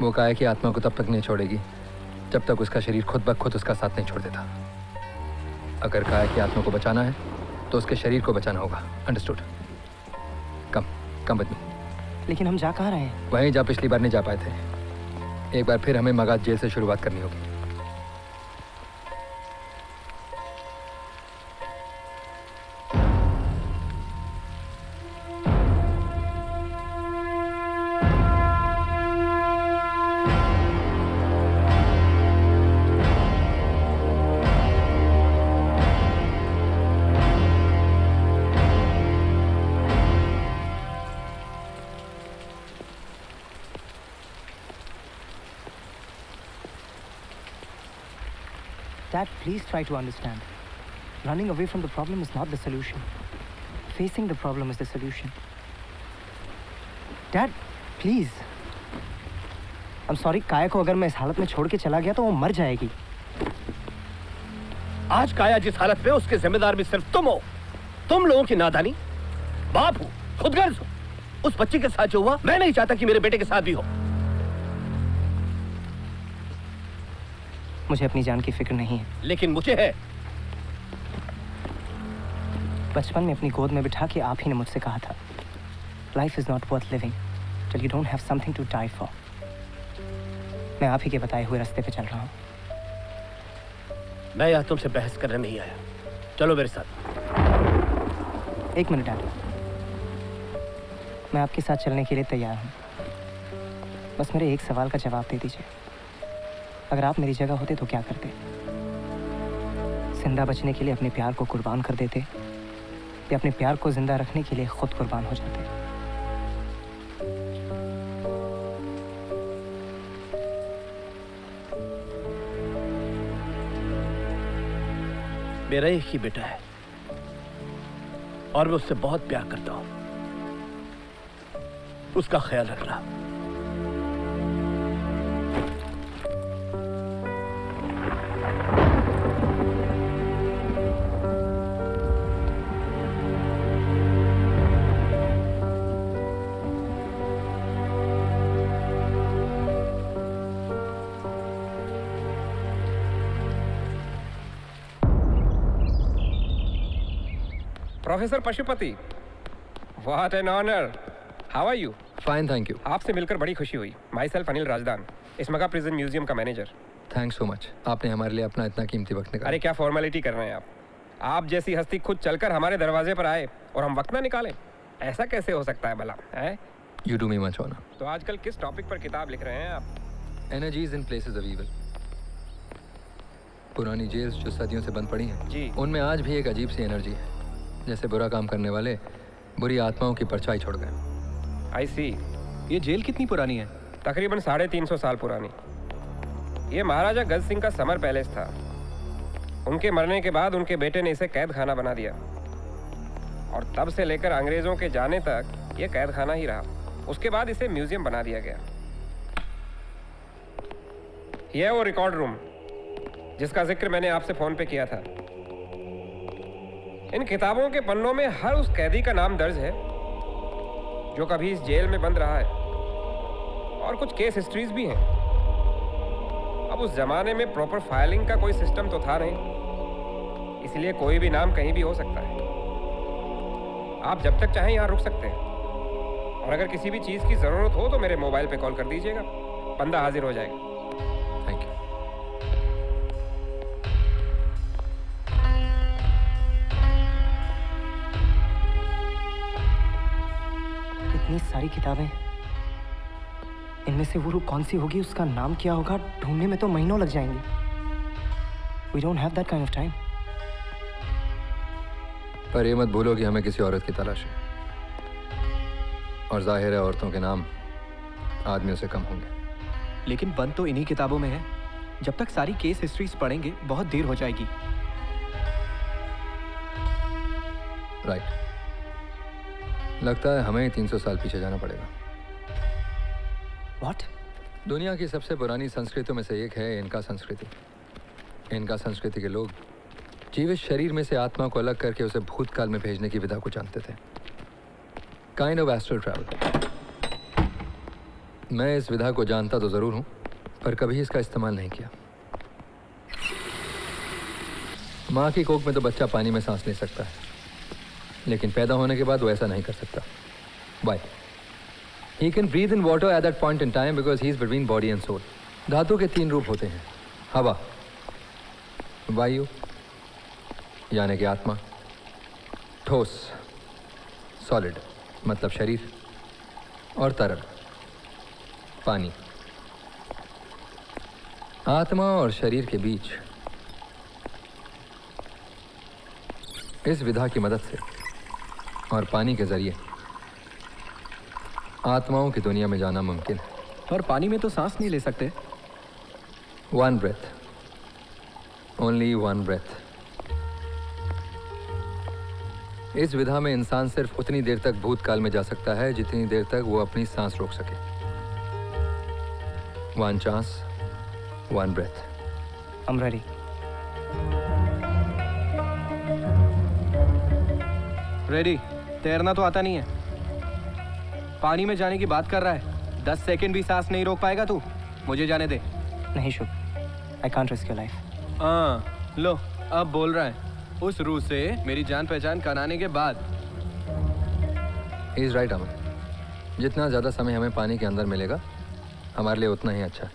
Speaker 11: वो गाय की आत्मा को तब तक नहीं छोड़ेगी जब तक उसका शरीर खुद ब खुद उसका साथ नहीं छोड़ देता. अगर गाय की आत्मा को बचाना है तो उसके शरीर को बचाना होगा. अंडरस्टूड? Come with me.
Speaker 2: लेकिन हम जा कहाँ रहे हैं?
Speaker 11: वहीं जा पिछली बार नहीं जा पाए थे. एक बार फिर हमें मगाध जेल से शुरुआत करनी होगी.
Speaker 2: Dad, please try to understand. Running away from the problem is not the solution. Facing the problem is the solution. Dad, please. I'm sorry, काया को अगर मैं इस हालत में छोड़ के चला गया तो वो मर जाएगी.
Speaker 9: आज काया जिस हालत में, उसके जिम्मेदार भी सिर्फ तुम हो. तुम लोगों की नादानी. बाप हो, खुदगर्ज हो. उस बच्ची के साथ जो हुआ, मैं नहीं चाहता कि मेरे बेटे के साथ भी हो.
Speaker 2: मुझे अपनी जान की फिक्र नहीं है.
Speaker 9: लेकिन मुझे है.
Speaker 2: बचपन में अपनी गोद में बिठा के आप ही ने मुझसे कहा था, life is not worth living till you don't have something to die for. मैं आप ही के बताए हुए रास्ते पे चल रहा हूँ.
Speaker 9: मैं यहाँ तुमसे बहस करने नहीं आया. चलो मेरे साथ.
Speaker 2: एक मिनट डैड, मैं आपके साथ चलने के लिए तैयार हूँ. बस मेरे एक सवाल का जवाब दे दीजिए. अगर आप मेरी जगह होते तो क्या करते? जिंदा बचने के लिए अपने प्यार को कुर्बान कर देते या अपने प्यार को जिंदा रखने के लिए खुद कुर्बान हो जाते?
Speaker 9: मेरा एक ही बेटा है और मैं उससे बहुत प्यार करता हूं. उसका ख्याल रखना.
Speaker 16: Professor Pashupati, what an honour. How are you?
Speaker 11: Fine, thank you.
Speaker 16: आपसे मिलकर बड़ी खुशी हुई। माई सेल्फ अनिल राजदान, इसमगा प्रिजन म्यूजियम का मैनेजर।
Speaker 11: थैंक्स सो मच, आपने हमारे लिए अपना इतना कीमती वक्त निकाला।
Speaker 16: अरे क्या फॉर्मेलिटी कर रहे हैं आप? आप जैसी हस्ती खुद चलकर हमारे दरवाजे पर आए और हम वक्त ना निकालें, ऐसा कैसे हो सकता है भला? है
Speaker 11: you do me much honour.
Speaker 16: तो आजकल किस टॉपिक पर किताब लिख रहे हैं आप?
Speaker 11: Energies in places of evil. पुरानी जेल्स जो सदियों से बंद पड़ी हैं
Speaker 16: जी,
Speaker 11: उनमें आज भी एक अजीब सी एनर्जी है, जैसे बुरा काम करने वाले बुरी आत्माओं की परछाई छोड़ गए।
Speaker 16: आई सी।
Speaker 10: ये जेल कितनी पुरानी है?
Speaker 16: तकरीबन 350 साल पुरानी। ये महाराजा गज सिंह का समर पैलेस था। उनके मरने के बाद उनके बेटे ने इसे कैद खाना बना दिया और तब से लेकर अंग्रेजों के जाने तक ये कैद खाना ही रहा। उसके बाद इसे म्यूजियम बना दिया गया। यह है वो रिकॉर्ड रूम जिसका जिक्र मैंने आपसे फोन पे किया था। इन किताबों के पन्नों में हर उस कैदी का नाम दर्ज है जो कभी इस जेल में बंद रहा है, और कुछ केस हिस्ट्रीज भी हैं। अब उस जमाने में प्रॉपर फाइलिंग का कोई सिस्टम तो था नहीं, इसलिए कोई भी नाम कहीं भी हो सकता है। आप जब तक चाहें यहाँ रुक सकते हैं, और अगर किसी भी चीज़ की ज़रूरत हो तो मेरे मोबाइल पे कॉल कर दीजिएगा, बंदा हाजिर हो जाएगा।
Speaker 11: Thank you.
Speaker 2: इतनी सारी किताबें, इनमें से वो रूह कौन सी होगी, उसका नाम क्या होगा, ढूंढने में तो महीनों लग जाएंगे। We don't have that kind of time.
Speaker 11: पर ये मत भूलो कि हमें किसी औरत की तलाश है, और जाहिर है औरतों के नाम आदमियों से कम होंगे।
Speaker 10: लेकिन बंद तो इन्हीं किताबों में है। जब तक सारी केस हिस्ट्रीज पढ़ेंगे बहुत देर हो जाएगी।
Speaker 11: राइट। लगता है हमें 300 साल पीछे जाना पड़ेगा।
Speaker 2: What?
Speaker 11: दुनिया की सबसे पुरानी संस्कृतियों में से एक है इनका संस्कृति। इनका संस्कृति के लोग जीवित शरीर में से आत्मा को अलग करके उसे भूतकाल में भेजने की विधा को जानते थे। Kind of astral travel. मैं इस विधा को जानता तो जरूर हूं, पर कभी इसका इस्तेमाल नहीं किया। माँ की कोख में तो बच्चा पानी में सांस ले सकता है, लेकिन पैदा होने के बाद वो ऐसा नहीं कर सकता। Why? He can breathe in water at that point in time because he is between body and soul. धातु के 3 रूप होते हैं, हवा, वायु यानी कि आत्मा, ठोस सॉलिड मतलब शरीर, और तरल पानी। आत्मा और शरीर के बीच इस विधा की मदद से और पानी के जरिए आत्माओं की दुनिया में जाना मुमकिन है।
Speaker 10: और पानी में तो सांस नहीं ले सकते।
Speaker 11: 1 breath, only 1 breath। इस विधा में इंसान सिर्फ उतनी देर तक भूतकाल में जा सकता है जितनी देर तक वो अपनी सांस रोक सके। 1 chance, 1 breath।
Speaker 2: I'm ready।
Speaker 10: Ready. तैरना तो आता नहीं है, पानी में जाने की बात कर रहा है। 10 सेकंड भी सांस नहीं रोक पाएगा तू। मुझे जाने दे।
Speaker 2: नहीं शुभ, I can't risk your life।
Speaker 10: हाँ, लो अब बोल रहा है। उस रूह से मेरी जान पहचान कराने के बाद।
Speaker 11: He is right, अमन। जितना ज़्यादा समय हमें पानी के अंदर मिलेगा हमारे लिए उतना ही अच्छा है।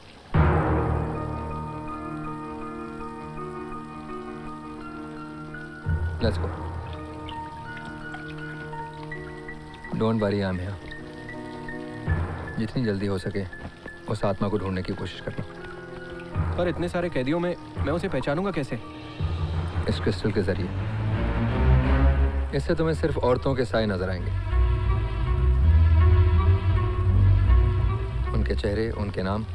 Speaker 11: Let's go। Don't worry, I'm here। जितनी जल्दी हो सके उस आत्मा को ढूंढने की कोशिश करना।
Speaker 10: पर इतने सारे कैदियों में मैं उसे पहचानूंगा कैसे?
Speaker 11: इस क्रिस्टल के जरिए। इससे तुम्हें सिर्फ औरतों के साए नजर आएंगे। उनके चेहरे, उनके नाम,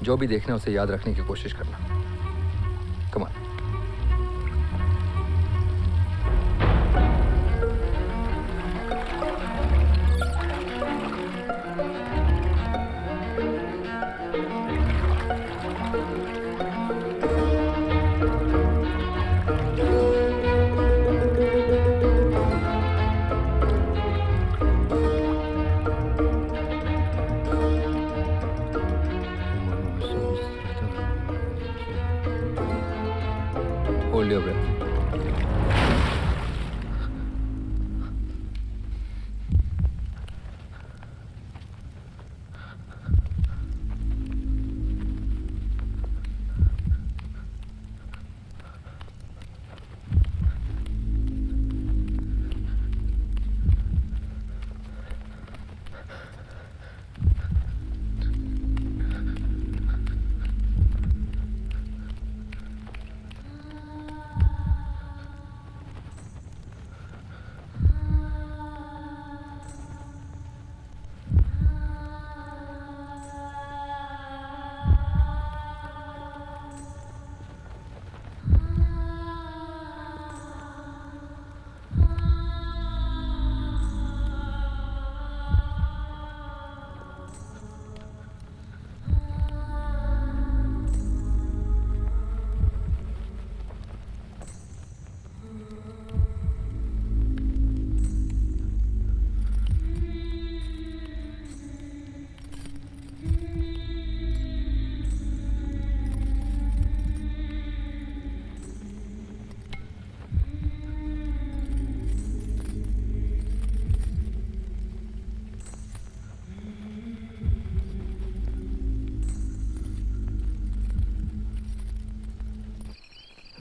Speaker 11: जो भी देखना उसे याद रखने की कोशिश करना। Come on.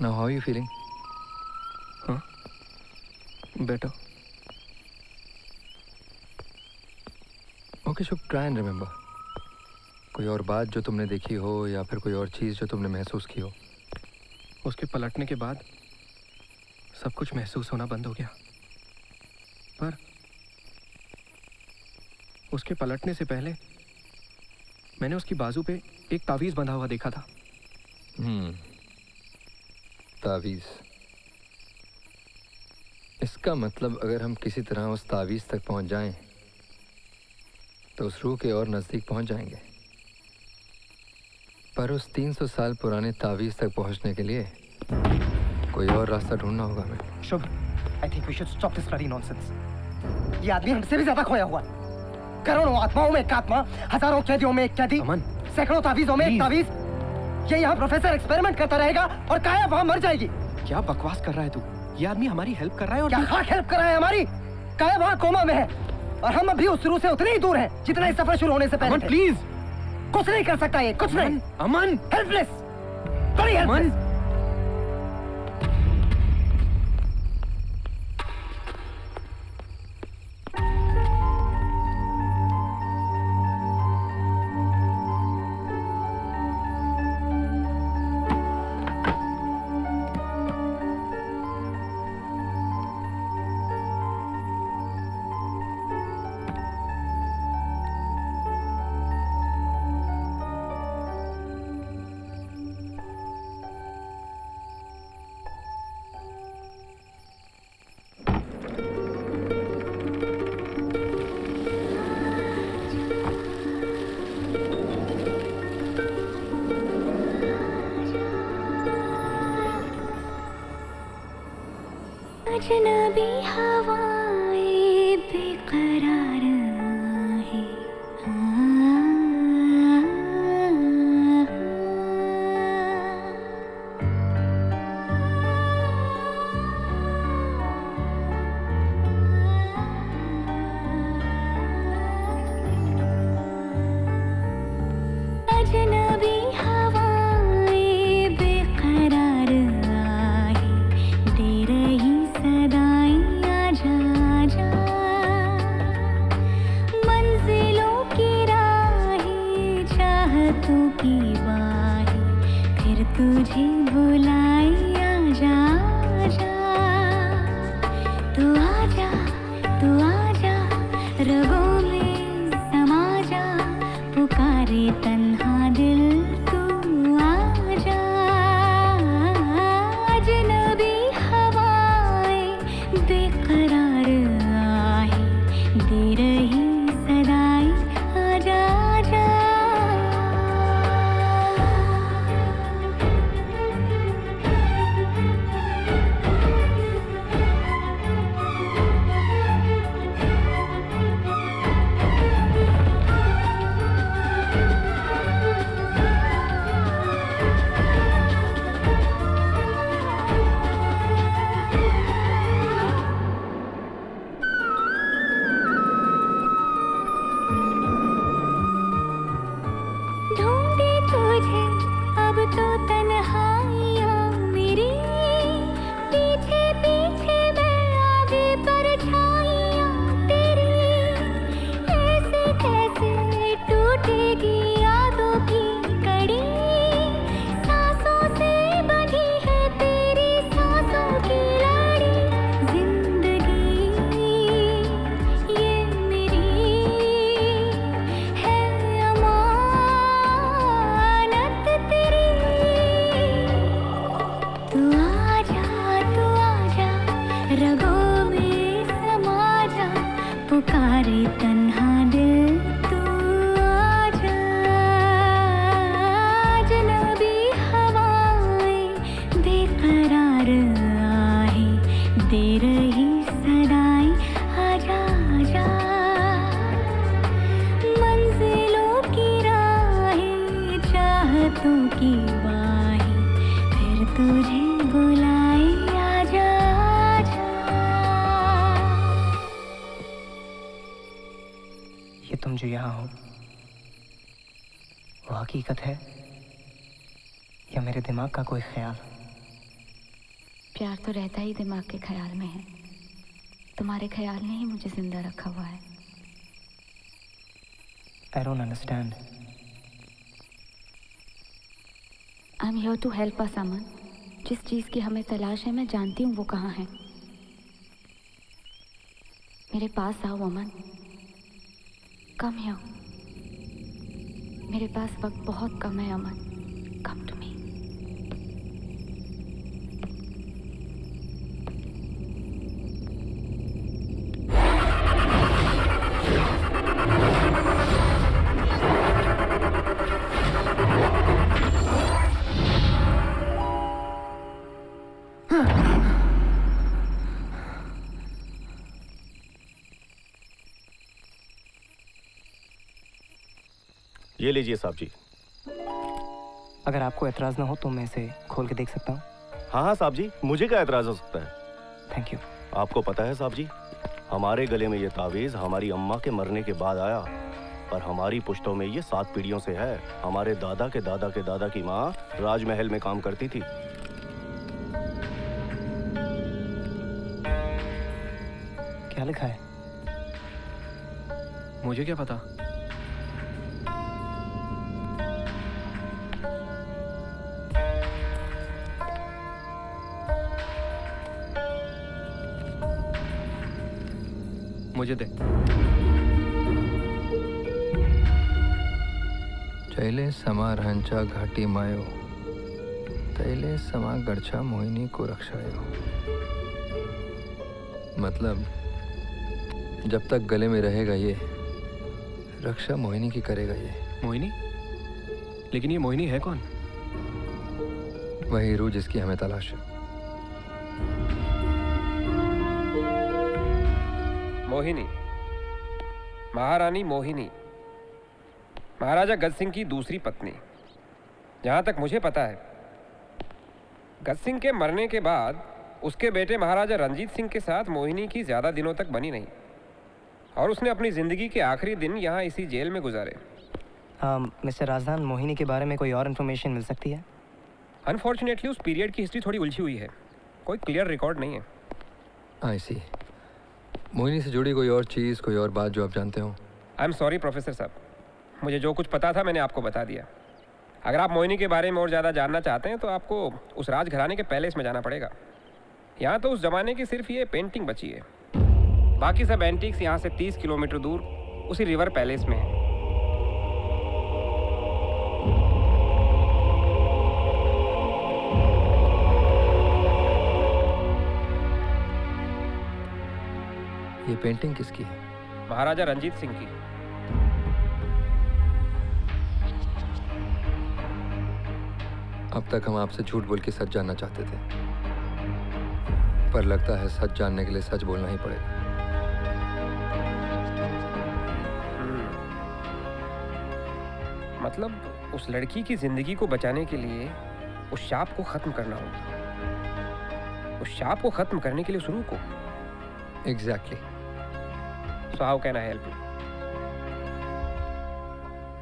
Speaker 11: Now how are you feeling?
Speaker 10: Huh? Better.
Speaker 11: Okay, Shubh, try and remember. कोई और बात जो तुमने देखी हो या फिर कोई और चीज़ जो तुमने महसूस की हो।
Speaker 10: उसके पलटने के बाद सब कुछ महसूस होना बंद हो गया, पर उसके पलटने से पहले मैंने उसकी बाजू पे एक तावीज बंधा हुआ देखा था।
Speaker 11: तावीज। इसका मतलब अगर हम किसी तरह उस तावीज तक पहुंच जाएं तो उस रूह के और नजदीक पहुंच जाएंगे। पर उस 300 साल पुराने तावीज तक पहुंचने के लिए कोई और रास्ता ढूंढना होगा हमें।
Speaker 2: शुभ, I think we should stop this bloody nonsense. ये आदमी हमसे भी ज्यादा खोया हुआ है। करोड़ों आत्माओं में एक आत्मा, हजारों कैदियों में एक कैदी, सैकड़ों तावीजों में एक तावीज। ये यहाँ प्रोफेसर एक्सपेरिमेंट करता रहेगा और काया वहाँ मर जाएगी।
Speaker 10: क्या बकवास कर रहा है तू? ये आदमी हमारी हेल्प कर रहा है और
Speaker 2: क्या हेल्प कर रहा है हमारी? काया वहाँ कोमा में है और हम अभी उस रूह से उतने ही दूर हैं जितना इस सफर शुरू होने से पहले।
Speaker 10: प्लीज,
Speaker 2: कुछ नहीं कर सकता ये, कुछ नहीं।
Speaker 10: अमन,
Speaker 2: हेल्पलेस, बड़ी हेल्पलेस।
Speaker 17: अजनबी हवाएं बेकरार है, अजनबी हवाएं बेकरार आहे, दे रही सदाएं आजा आजा, मंजिलों की राहें चाहतों की बाहें फिर तुझे बुलाए आजा आजा, तू आजा रगों में समा जा, पुकारे तन्हा दिल तू आजा, अजनबी हवाएं बेकरार आहे, दे रही सदाएं आजा आजा। ढूंढे तुझे अब तो तन्हाइयाँ मेरी, पीछे पीछे मैं आगे परछाइयाँ तेरी, ऐसे कैसे टूटेगी यादों की कड़ी, सांसों से बंधी है तेरी सांसों की लड़ी, जिंदगी ये मेरी है अमानत तेरी, तू आजा रगों में समा जा, पुकारे तन्हा दिल तू आजा, अजनबी हवाएं बेकरार आहे, दे रही सदाएं आजा आजा, मंजिलों की राहें चाहतों की बाहें फिर तुझे बुलाए आजा आजा।
Speaker 2: ये तुम जो यहाँ हो वो हकीकत है या मेरे दिमाग का कोई ख्याल?
Speaker 6: प्यार तो रहता ही दिमाग के ख्याल में है। तुम्हारे ख्याल ने ही मुझे जिंदा रखा हुआ है।
Speaker 2: I don't understand.
Speaker 6: I'm here to help us, अमन। जिस चीज़ की हमें तलाश है मैं जानती हूँ वो कहाँ है। मेरे पास आओ अमन। Come here. मेरे पास वक्त बहुत कम है अमन। Come to me.
Speaker 15: ये लीजिए साहब जी।
Speaker 2: अगर आपको एतराज ना हो तो मैं इसे खोल के देख सकता हूँ?
Speaker 15: हाँ हाँ साहब जी, मुझे क्या एतराज हो सकता है।
Speaker 2: Thank you.
Speaker 15: आपको पता है साहब जी, हमारे गले में ये तावीज हमारी अम्मा के मरने के बाद आया, पर हमारी पुश्तों में ये 7 पीढ़ियों से है। हमारे दादा के दादा के दादा की माँ राजमहल में काम करती थी।
Speaker 2: क्या लिखा है?
Speaker 10: मुझे क्या पता। मुझे दे।
Speaker 11: चैले समा रहंचा घाटी मायो, तैले समा गढ़छा मोहिनी को रक्षायो। मतलब जब तक गले में रहेगा ये, रक्षा मोहिनी की करेगा ये।
Speaker 10: मोहिनी? लेकिन ये मोहिनी है कौन?
Speaker 11: वही रूह जिसकी हमें तलाश है।
Speaker 16: मोहिनी, महारानी मोहिनी, महाराजा गज सिंह की दूसरी पत्नी। जहाँ तक मुझे पता है, गज सिंह के मरने के बाद उसके बेटे महाराजा रंजीत सिंह के साथ मोहिनी की ज़्यादा दिनों तक बनी नहीं, और उसने अपनी ज़िंदगी के आखिरी दिन यहाँ इसी जेल में गुजारे।
Speaker 2: मिस्टर राजदान, मोहिनी के बारे में कोई और इन्फॉर्मेशन मिल सकती है?
Speaker 16: अनफॉर्चुनेटली उस पीरियड की हिस्ट्री थोड़ी उलझी हुई है, कोई क्लियर रिकॉर्ड नहीं है।
Speaker 11: आई सी। मोहिनी से जुड़ी कोई और चीज़, कोई और बात जो आप जानते हो?
Speaker 16: आई एम सॉरी प्रोफेसर साहब, मुझे जो कुछ पता था मैंने आपको बता दिया। अगर आप मोहिनी के बारे में और ज़्यादा जानना चाहते हैं तो आपको उस राजघराने के पैलेस में जाना पड़ेगा। यहाँ तो उस ज़माने की सिर्फ ये पेंटिंग बची है, बाकी सब एंटीक्स यहाँ से 30 किलोमीटर दूर उसी रिवर पैलेस में है।
Speaker 11: ये पेंटिंग किसकी है?
Speaker 16: महाराजा रंजीत सिंह की।
Speaker 11: अब तक हम आपसे झूठ बोल के सच जानना चाहते थे, पर लगता है सच जानने के लिए सच बोलना ही पड़ेगा।
Speaker 16: मतलब उस लड़की की जिंदगी को बचाने के लिए उस शाप को खत्म करना होगा। उस शाप को खत्म करने के लिए उस रूह को।
Speaker 11: Exactly.
Speaker 16: So how can I help you?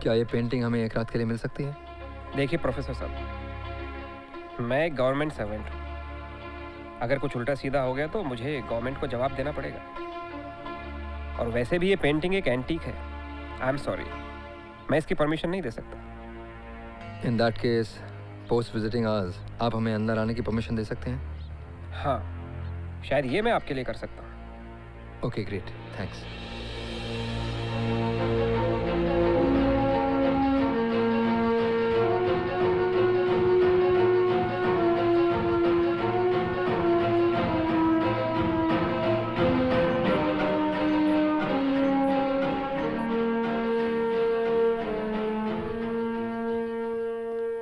Speaker 11: क्या ये पेंटिंग हमें एक रात के लिए मिल सकती है?
Speaker 16: देखिए प्रोफेसर साहब, मैं एक गवर्नमेंट सर्वेंट हूँ। अगर कुछ उल्टा सीधा हो गया तो मुझे गवर्नमेंट को जवाब देना पड़ेगा, और वैसे भी ये पेंटिंग एक एंटीक है। आई एम सॉरी, मैं इसकी परमिशन नहीं दे सकता।
Speaker 11: In that case post visiting hours आप हमें अंदर आने की परमिशन दे सकते हैं?
Speaker 16: हाँ, शायद ये मैं आपके लिए कर सकता हूँ।
Speaker 11: Okay great, thanks.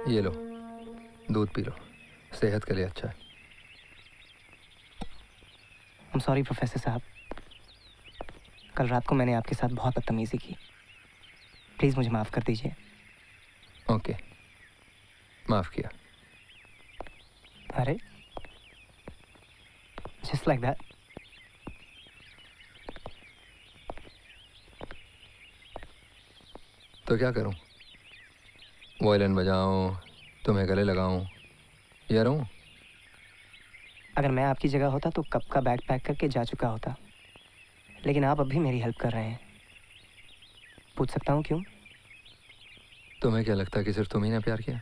Speaker 11: ये लो, दूध पी लो, सेहत के लिए अच्छा है।
Speaker 2: I'm sorry प्रोफेसर साहब, कल रात को मैंने आपके साथ बहुत बदतमीजी की। प्लीज मुझे माफ कर दीजिए।
Speaker 11: ओके, माफ किया।
Speaker 2: अरे जस्ट लाइक दैट।
Speaker 11: तो क्या करूं? वायलिन बजाऊं, तुम्हें गले लगाऊं या रहूं?
Speaker 2: अगर मैं आपकी जगह होता तो कब का बैग पैक करके जा चुका होता, लेकिन आप अब भी मेरी हेल्प कर रहे हैं। पूछ सकता हूँ क्यों?
Speaker 11: तुम्हें क्या लगता है कि सिर्फ तुम ही ने प्यार किया?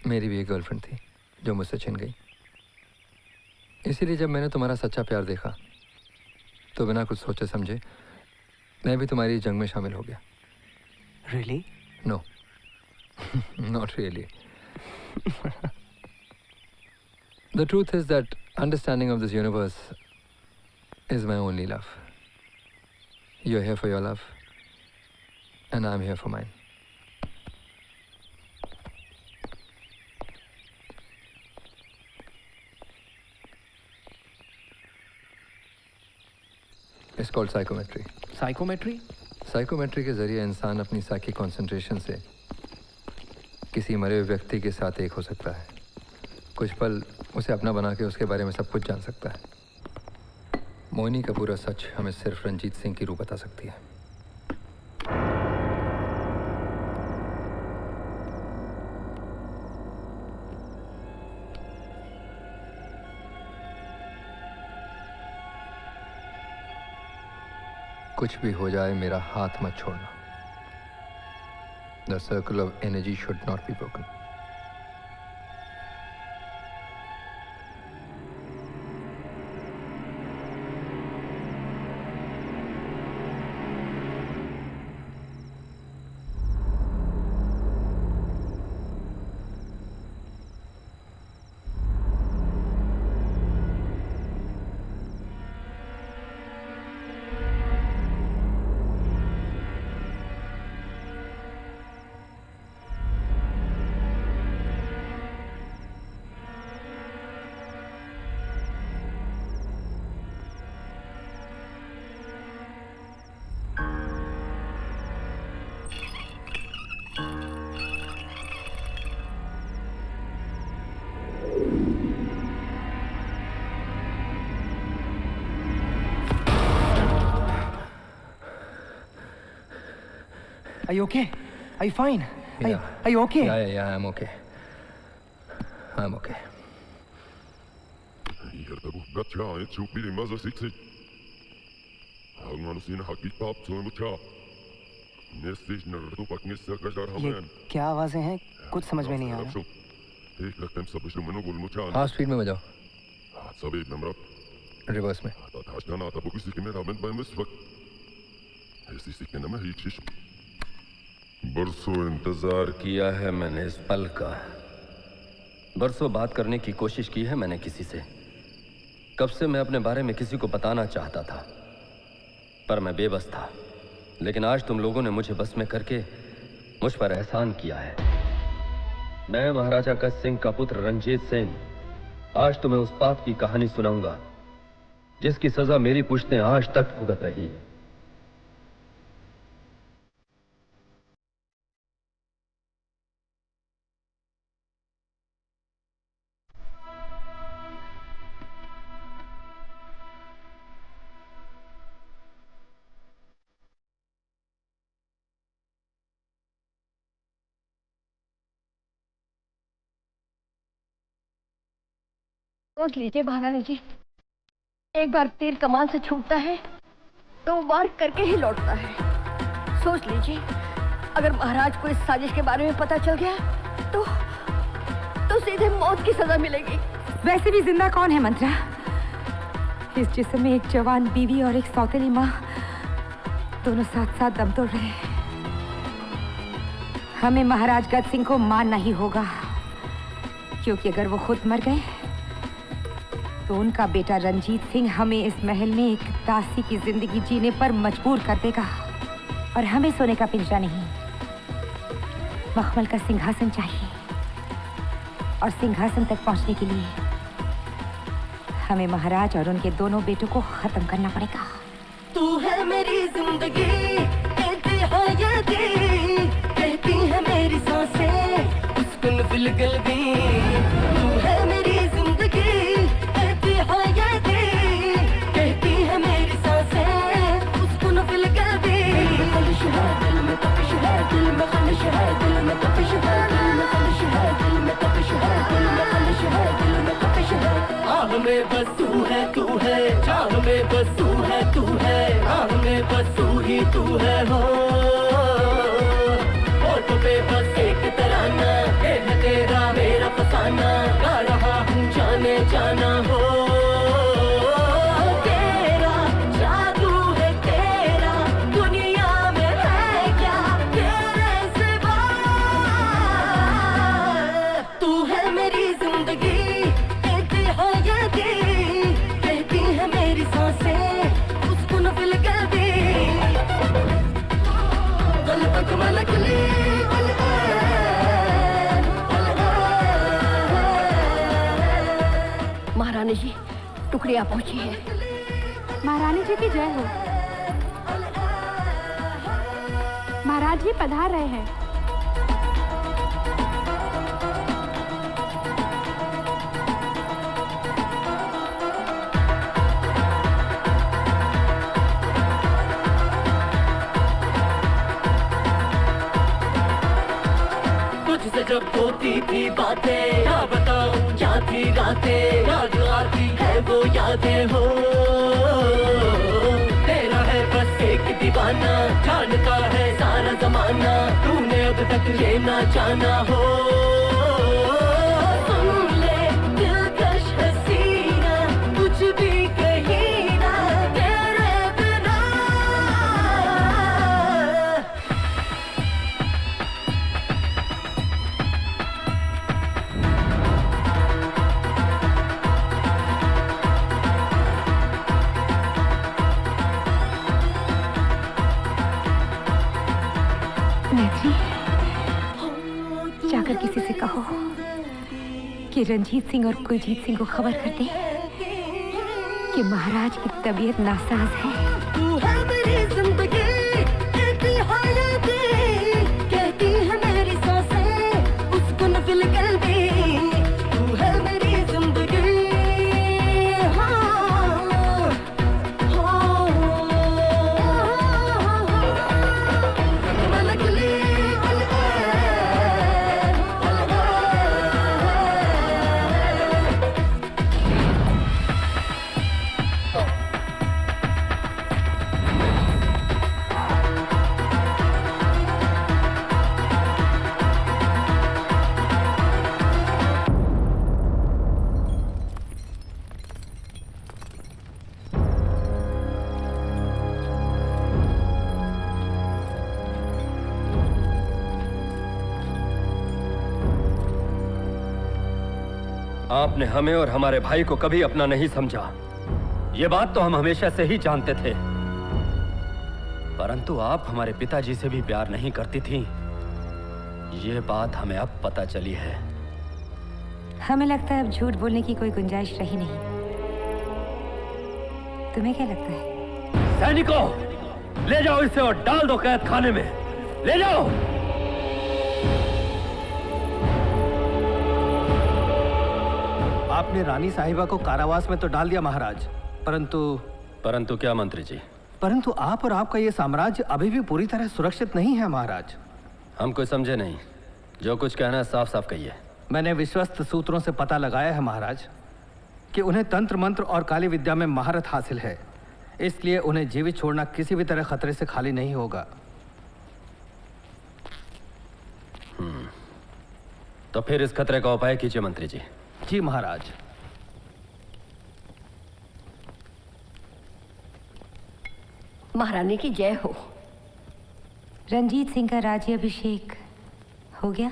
Speaker 11: मेरी भी एक गर्लफ्रेंड थी जो मुझसे छिन गई। इसीलिए जब मैंने तुम्हारा सच्चा प्यार देखा तो बिना कुछ सोचे समझे मैं भी तुम्हारी जंग में शामिल हो गया।
Speaker 2: Really?
Speaker 11: No, not really. The truth is that understanding of this universe is my only love. You're here for your love, and I'm here for mine. It's called psychometry.
Speaker 10: Psychometry?
Speaker 11: Psychometry के जरिए इंसान अपनी psychic concentration से किसी मरे हुए व्यक्ति के साथ एक हो सकता है। कुछ पल उसे अपना बना के उसके बारे में सब कुछ जान सकता है। मोहिनी का पूरा सच हमें सिर्फ रंजीत सिंह की रूह बता सकती है। कुछ भी हो जाए मेरा हाथ मत छोड़ना। The circle of energy should not be broken.
Speaker 2: Are you okay? Are you fine? Are you okay?
Speaker 11: Yeah, I'm okay. I'm okay.
Speaker 2: ये क्या आवाजें हैं? कुछ समझ में नहीं आ रहा।
Speaker 11: हाँ, स्पीड में बजाओ। रिवर्स में।
Speaker 7: बरसों इंतजार किया है मैंने इस पल का। बरसों बात करने की कोशिश की है मैंने किसी से। कब से मैं अपने बारे में किसी को बताना चाहता था, पर मैं बेबस था। लेकिन आज तुम लोगों ने मुझे बस में करके मुझ पर एहसान किया है। मैं महाराजा गज सिंह का पुत्र रंजीत सिंह आज तुम्हें उस पाप की कहानी सुनाऊंगा जिसकी सजा मेरी पुश्तें आज तक भुगत रही है।
Speaker 18: सोच लीजिए महाराज जी, एक बार तीर कमान से छूटता है तो वार करके ही लौटता है। सोच लीजिए अगर महाराज को इस साजिश के बारे में पता चल गया तो सीधे मौत की सजा मिलेगी।
Speaker 19: वैसे भी जिंदा कौन है मंत्रा? इस जिस्म में एक जवान बीवी और एक सौतेली माँ दोनों साथ साथ दम तोड़ रहे हैं। हमें महाराज गज सिंह को मारना ही होगा, क्योंकि अगर वो खुद मर गए तो उनका बेटा रंजीत सिंह हमें इस महल में एक दासी की जिंदगी जीने पर मजबूर कर देगा। और हमें सोने का पिंजरा नहीं, मखमल का सिंहासन चाहिए। और सिंहासन तक पहुंचने के लिए हमें महाराज और उनके दोनों बेटों को खत्म करना पड़ेगा।
Speaker 1: तू है मेरी जिंदगी, कहती है मेरी सांसें उसकुन फिलगल भी। तू है मेरी जिंदगी, कहती है मेरी सांसें उसकुन फिलगल भी। खलिश है दिल में, तपिश है दिल में, खलिश है दिल में, तपिश है दिल में, खलिश है दिल में, तपिश है दिल में, खलिश है दिल में। चाह में बस तू है चाह में बस तू है राह में बस तू ही तू है हो होठों पे बस एक तराना ये है तेरा मेरा फसाना गा रहा हूँ जाने जाना हो तेरा जादू है तेरा दुनिया में है क्या तेरे सिवा तू है मेरी जिंदगी कहती है मेरी सांसें उसको न फिल कर दे गल तक मलकली महारानी जी टुकड़िया पहुंची है।
Speaker 12: महारानी जी की जय हो। महाराज जी पधार रहे हैं।
Speaker 1: तुझसे जब होती थी बातें क्या बताऊं क्या थी रातें याद आती है वो यादें हो तेरा है बस एक दीवाना जानता है सारा जमाना तूने अब तक ये ना जाना हो सुन ले दिलकश हसीना कुछ भी कहीं ना तेरे बिना
Speaker 19: जाकर किसी से कहो कि रंजीत सिंह और कुलजीत सिंह को खबर कर दे कि महाराज की तबीयत नासाज है।
Speaker 1: तू है मेरी जिंदगी कहती है मेरी सांसें उसको न फिल कर दे तू है मेरी जिंदगी आपने हमें और हमारे भाई को कभी अपना नहीं समझा ये बात तो हम हमेशा से ही जानते थे परंतु आप हमारे पिताजी से भी प्यार नहीं करती थी ये बात हमें अब पता चली है।
Speaker 19: हमें लगता है अब झूठ बोलने की कोई गुंजाइश रही नहीं। तुम्हें क्या लगता है?
Speaker 7: सैनिकों ले जाओ इसे और डाल दो कैद खाने में ले जाओ।
Speaker 9: आपने रानी साहिबा को कारावास में तो डाल दिया महाराज
Speaker 7: परंतु क्या मंत्री जी?
Speaker 9: परंतु आप और आपका ये साम्राज्य अभी भी पूरी तरह सुरक्षित नहीं है महाराज।
Speaker 7: हम कोई समझे नहीं जो कुछ कहना है साफ साफ कहिए।
Speaker 9: मैंने विश्वस्त सूत्रों से पता लगाया है महाराज कि उन्हें तंत्र मंत्र और काली विद्या में महारत हासिल है इसलिए उन्हें जीवित छोड़ना किसी भी तरह खतरे से खाली नहीं होगा।
Speaker 7: तो फिर इस खतरे का उपाय कीजिए मंत्री जी।
Speaker 9: जी महाराज।
Speaker 18: महारानी की जय हो।
Speaker 19: रंजीत सिंह का राज्याभिषेक हो गया?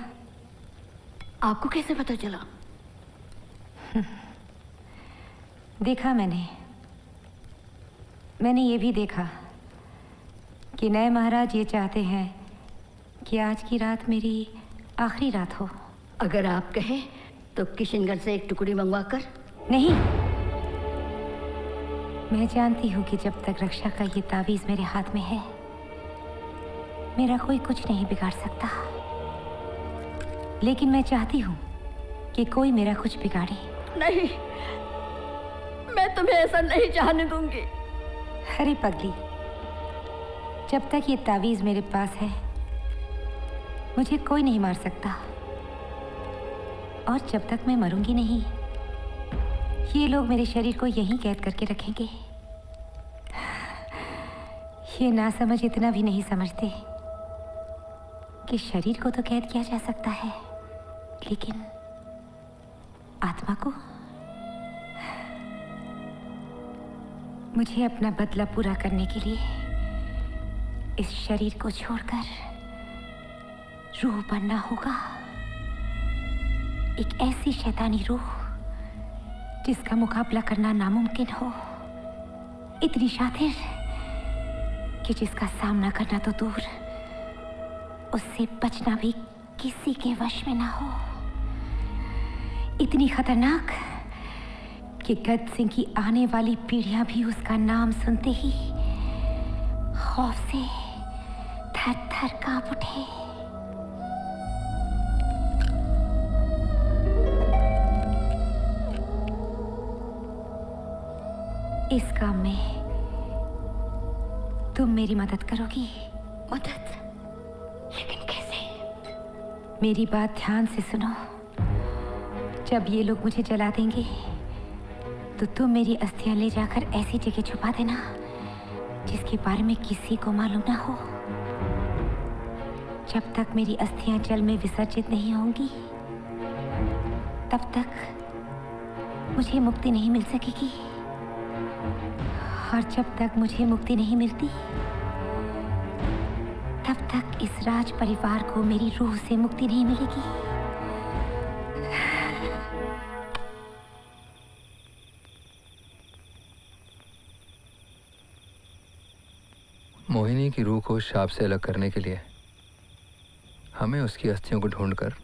Speaker 18: आपको कैसे पता चला?
Speaker 19: देखा मैंने ये भी देखा कि नए महाराज ये चाहते हैं कि आज की रात मेरी आखिरी रात हो।
Speaker 18: अगर आप कहें तो किशनगढ़ से एक टुकड़ी मंगवाकर।
Speaker 19: नहीं, मैं जानती हूँ कि जब तक रक्षा का ये तावीज मेरे हाथ में है मेरा कोई कुछ नहीं बिगाड़ सकता, लेकिन मैं चाहती हूँ कि कोई मेरा कुछ बिगाड़े।
Speaker 18: नहीं, मैं तुम्हें ऐसा नहीं चाहने दूंगी।
Speaker 19: अरे पगली, जब तक ये तावीज मेरे पास है मुझे कोई नहीं मार सकता, और जब तक मैं मरूंगी नहीं ये लोग मेरे शरीर को यहीं कैद करके रखेंगे। ये ना समझ इतना भी नहीं समझते कि शरीर को तो कैद किया जा सकता है, लेकिन आत्मा को? मुझे अपना बदला पूरा करने के लिए इस शरीर को छोड़कर रूह बनना होगा। एक ऐसी शैतानी रूह जिसका मुकाबला करना नामुमकिन हो, इतनी शातिर कि जिसका सामना करना तो दूर, उससे बचना भी किसी के वश में ना हो। इतनी खतरनाक कि गद सिंह की आने वाली पीढ़ियां भी उसका नाम सुनते ही खौफ से थर थर कांप उठे। इस काम में तुम मेरी मदद करोगी? मदद? लेकिन कैसे? मेरी बात ध्यान से सुनो। जब ये लोग मुझे जला देंगे तो तुम मेरी अस्थियां ले जाकर ऐसी जगह छुपा देना जिसके बारे में किसी को मालूम ना हो। जब तक मेरी अस्थियां जल में विसर्जित नहीं होंगी तब तक मुझे मुक्ति नहीं मिल सकेगी, और जब तक मुझे मुक्ति नहीं मिलती तब तक इस राज परिवार को मेरी रूह से मुक्ति नहीं मिलेगी।
Speaker 11: मोहिनी की रूह को शाप से अलग करने के लिए हमें उसकी अस्थियों को ढूंढकर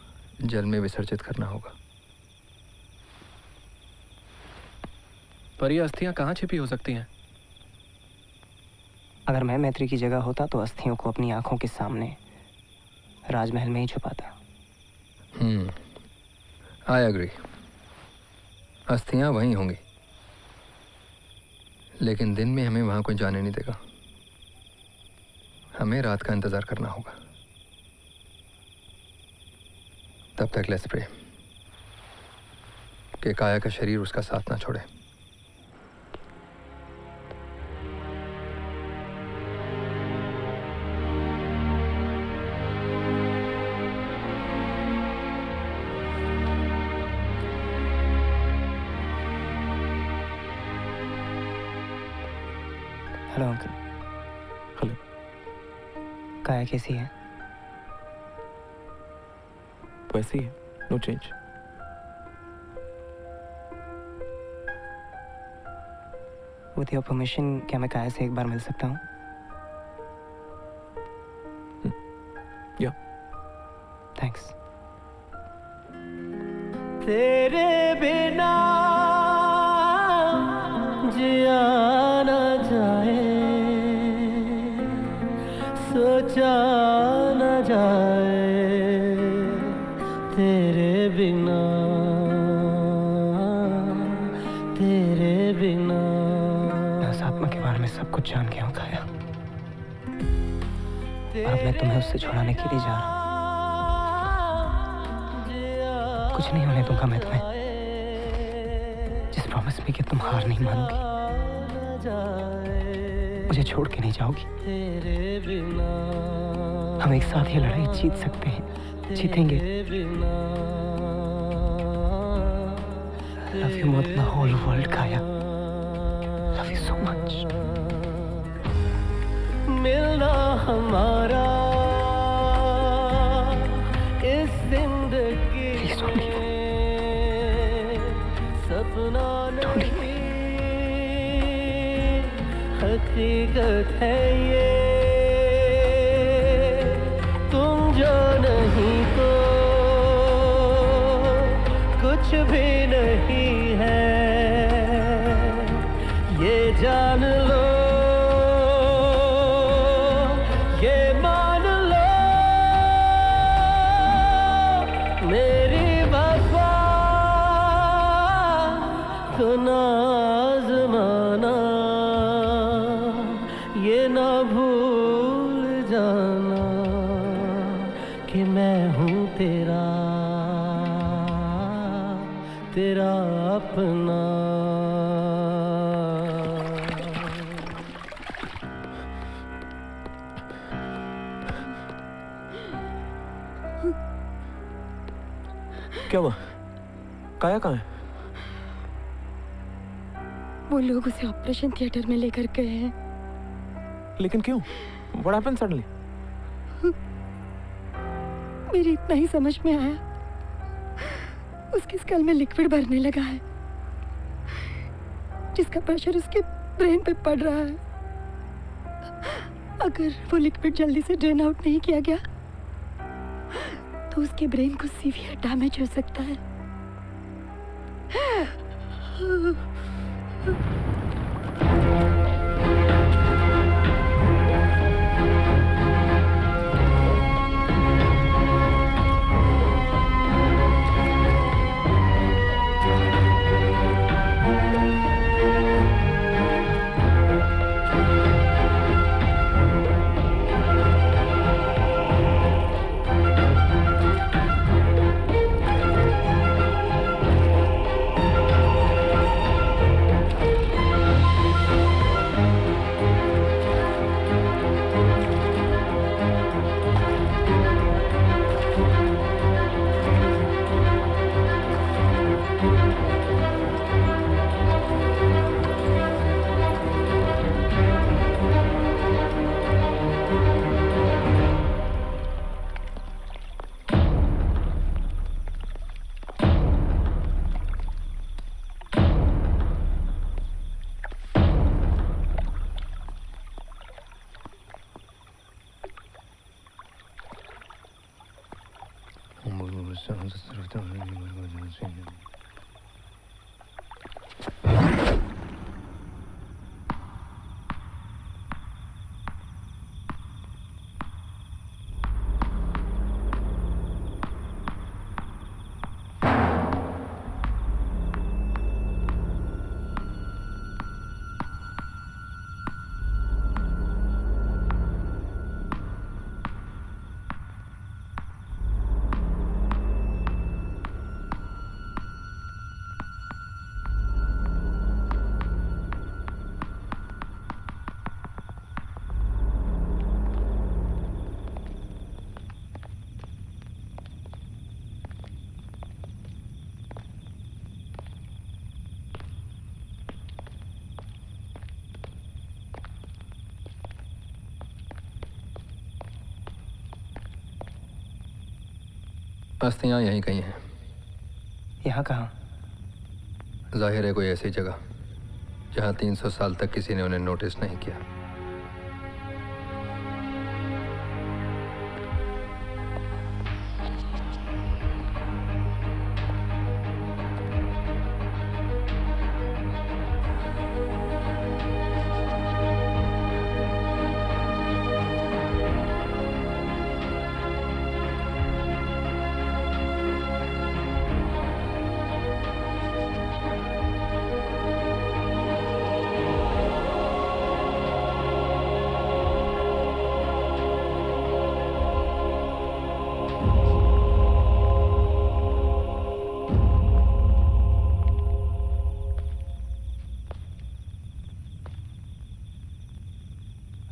Speaker 11: जल में विसर्जित करना होगा।
Speaker 10: पर ये अस्थियां कहाँ छिपी हो सकती हैं?
Speaker 2: अगर मैं मैत्री की जगह होता तो अस्थियों को अपनी आंखों के सामने राजमहल में ही छुपाता।
Speaker 11: I agree. अस्थियां वहीं होंगी, लेकिन दिन में हमें वहां कोई जाने नहीं देगा। हमें रात का इंतजार करना होगा। तब तक लेट्स प्रे कि काया का शरीर उसका साथ ना छोड़े।
Speaker 2: Hello uncle.
Speaker 3: हेलो।
Speaker 2: काया कैसी है?
Speaker 3: वैसी है, no change.
Speaker 2: With your permission क्या मैं काया से एक बार मिल सकता हूँ?
Speaker 3: या।
Speaker 2: थैंक्स।
Speaker 1: तेरे बिना जिया न जाए, सोचा न जाए, तेरे बिना, तेरे बिना।
Speaker 2: मैं उस आत्मा के बारे में सब कुछ जान गया हूँ काया। अब मैं तुम्हें उससे छुड़ाने के लिए जा रहा हूँ। कुछ नहीं होने दूंगा मैं तुम्हें, जिस प्रॉमिस में कि तुम हार नहीं मानोगी, मुझे छोड़ के नहीं जाओगी। हम एक साथ ये लड़ाई जीत सकते हैं, जीतेंगे। Love you more than the whole world काया। Love you so much.
Speaker 1: मिलना हमारा इस जिंदगी सपना नहीं, हकीकत है ये। तुम जो नहीं तो कुछ भी नहीं है, ये जान लो, ये मान लो। मेरी वफा तो नाज़माना, ये ना भूल जाना कि मैं हूँ तेरा, तेरा अपना।
Speaker 3: क्या हुआ? काया कहाँ है?
Speaker 5: वो लोग उसे ऑपरेशन थिएटर में लेकर गए हैं।
Speaker 3: लेकिन क्यों? What happened suddenly?
Speaker 5: मेरी इतना ही समझ में आया, उसके स्कल में लिक्विड भरने लगा है जिसका प्रेशर उसके ब्रेन पे पड़ रहा है। अगर वो लिक्विड जल्दी से ड्रेन आउट नहीं किया गया तो उसके ब्रेन को सीवियर डैमेज हो सकता है।
Speaker 11: बस्तियाँ यहीं कहीं हैं।
Speaker 2: यहाँ कहाँ?
Speaker 11: जाहिर है कोई ऐसी जगह जहाँ 300 साल तक किसी ने उन्हें नोटिस नहीं किया।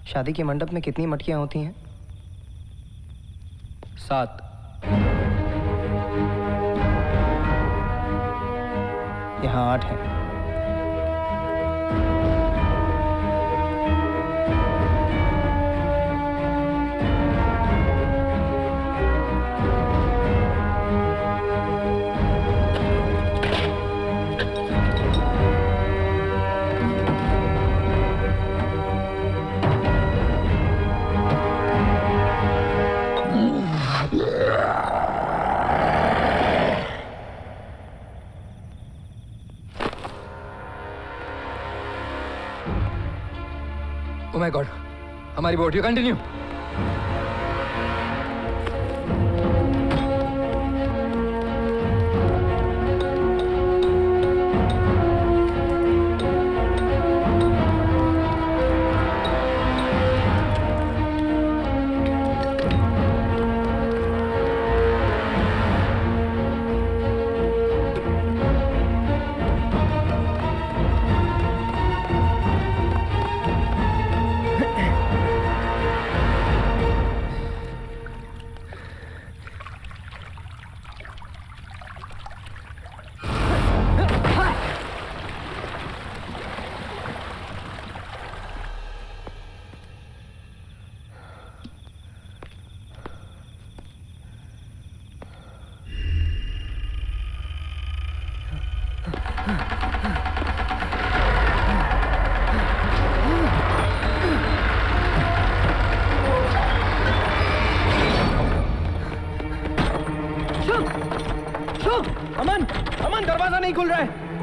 Speaker 2: शादी के मंडप में कितनी मटकियां होती हैं?
Speaker 4: 7।
Speaker 2: यहाँ 8 हैं।
Speaker 11: Oh my God! हमारी बोट, you continue.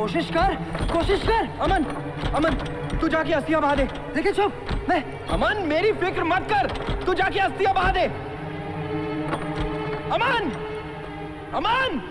Speaker 10: कोशिश कर। अमन, अमन, तू जाके अस्थियां बहा दे। लेकिन चुप, मैं। अमन, मेरी फिक्र मत कर, तू जाके अस्थियां बहा दे। अमन, अमन।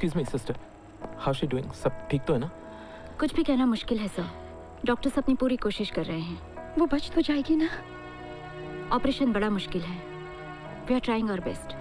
Speaker 3: Excuse me, sister. How's she doing? सब ठीक तो है ना?
Speaker 5: कुछ भी कहना मुश्किल है सर। डॉक्टर्स अपनी पूरी कोशिश कर रहे हैं। वो बच तो जाएगी ना? ऑपरेशन बड़ा मुश्किल है। We are trying our best.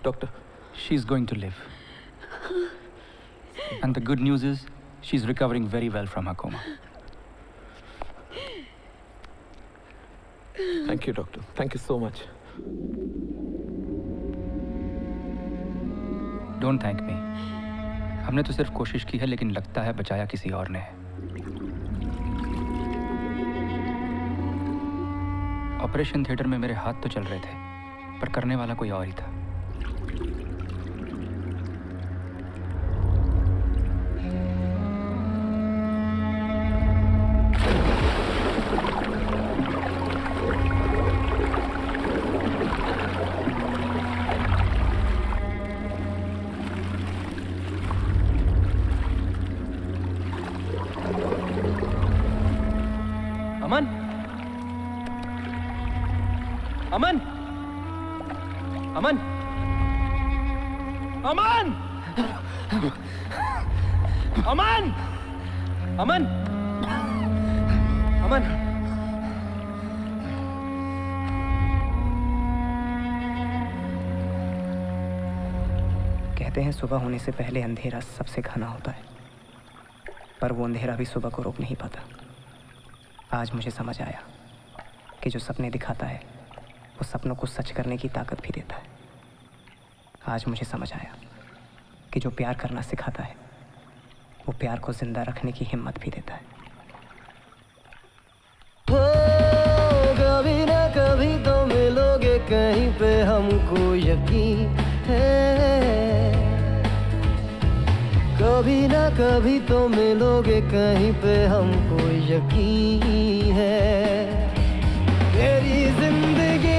Speaker 4: Doctor, she's going to live. And the good news is, she's recovering very well from her coma.
Speaker 3: Thank you, doctor. Thank you so much.
Speaker 4: Don't thank me. हमने तो सिर्फ कोशिश की है, लेकिन लगता है बचाया किसी और ने है। ऑपरेशन थिएटर में मेरे हाथ तो चल रहे थे, पर करने वाला कोई और ही था।
Speaker 10: अमन, अमन, अमन, अमन, अमन, अमन, अमन।
Speaker 2: कहते हैं सुबह होने से पहले अंधेरा सबसे घना होता है, पर वो अंधेरा भी सुबह को रोक नहीं पाता। आज मुझे समझ आया कि जो सपने दिखाता है वो सपनों को सच करने की ताकत भी देता है। आज मुझे समझ आया कि जो प्यार करना सिखाता है वो प्यार को जिंदा रखने की हिम्मत भी देता है।
Speaker 1: हो कभी ना कभी तो मिलोगे कहीं पे, हमको यकीन है। कभी ना कभी तो मिलोगे कहीं पे, हमको यकीन है। मेरी जिंदगी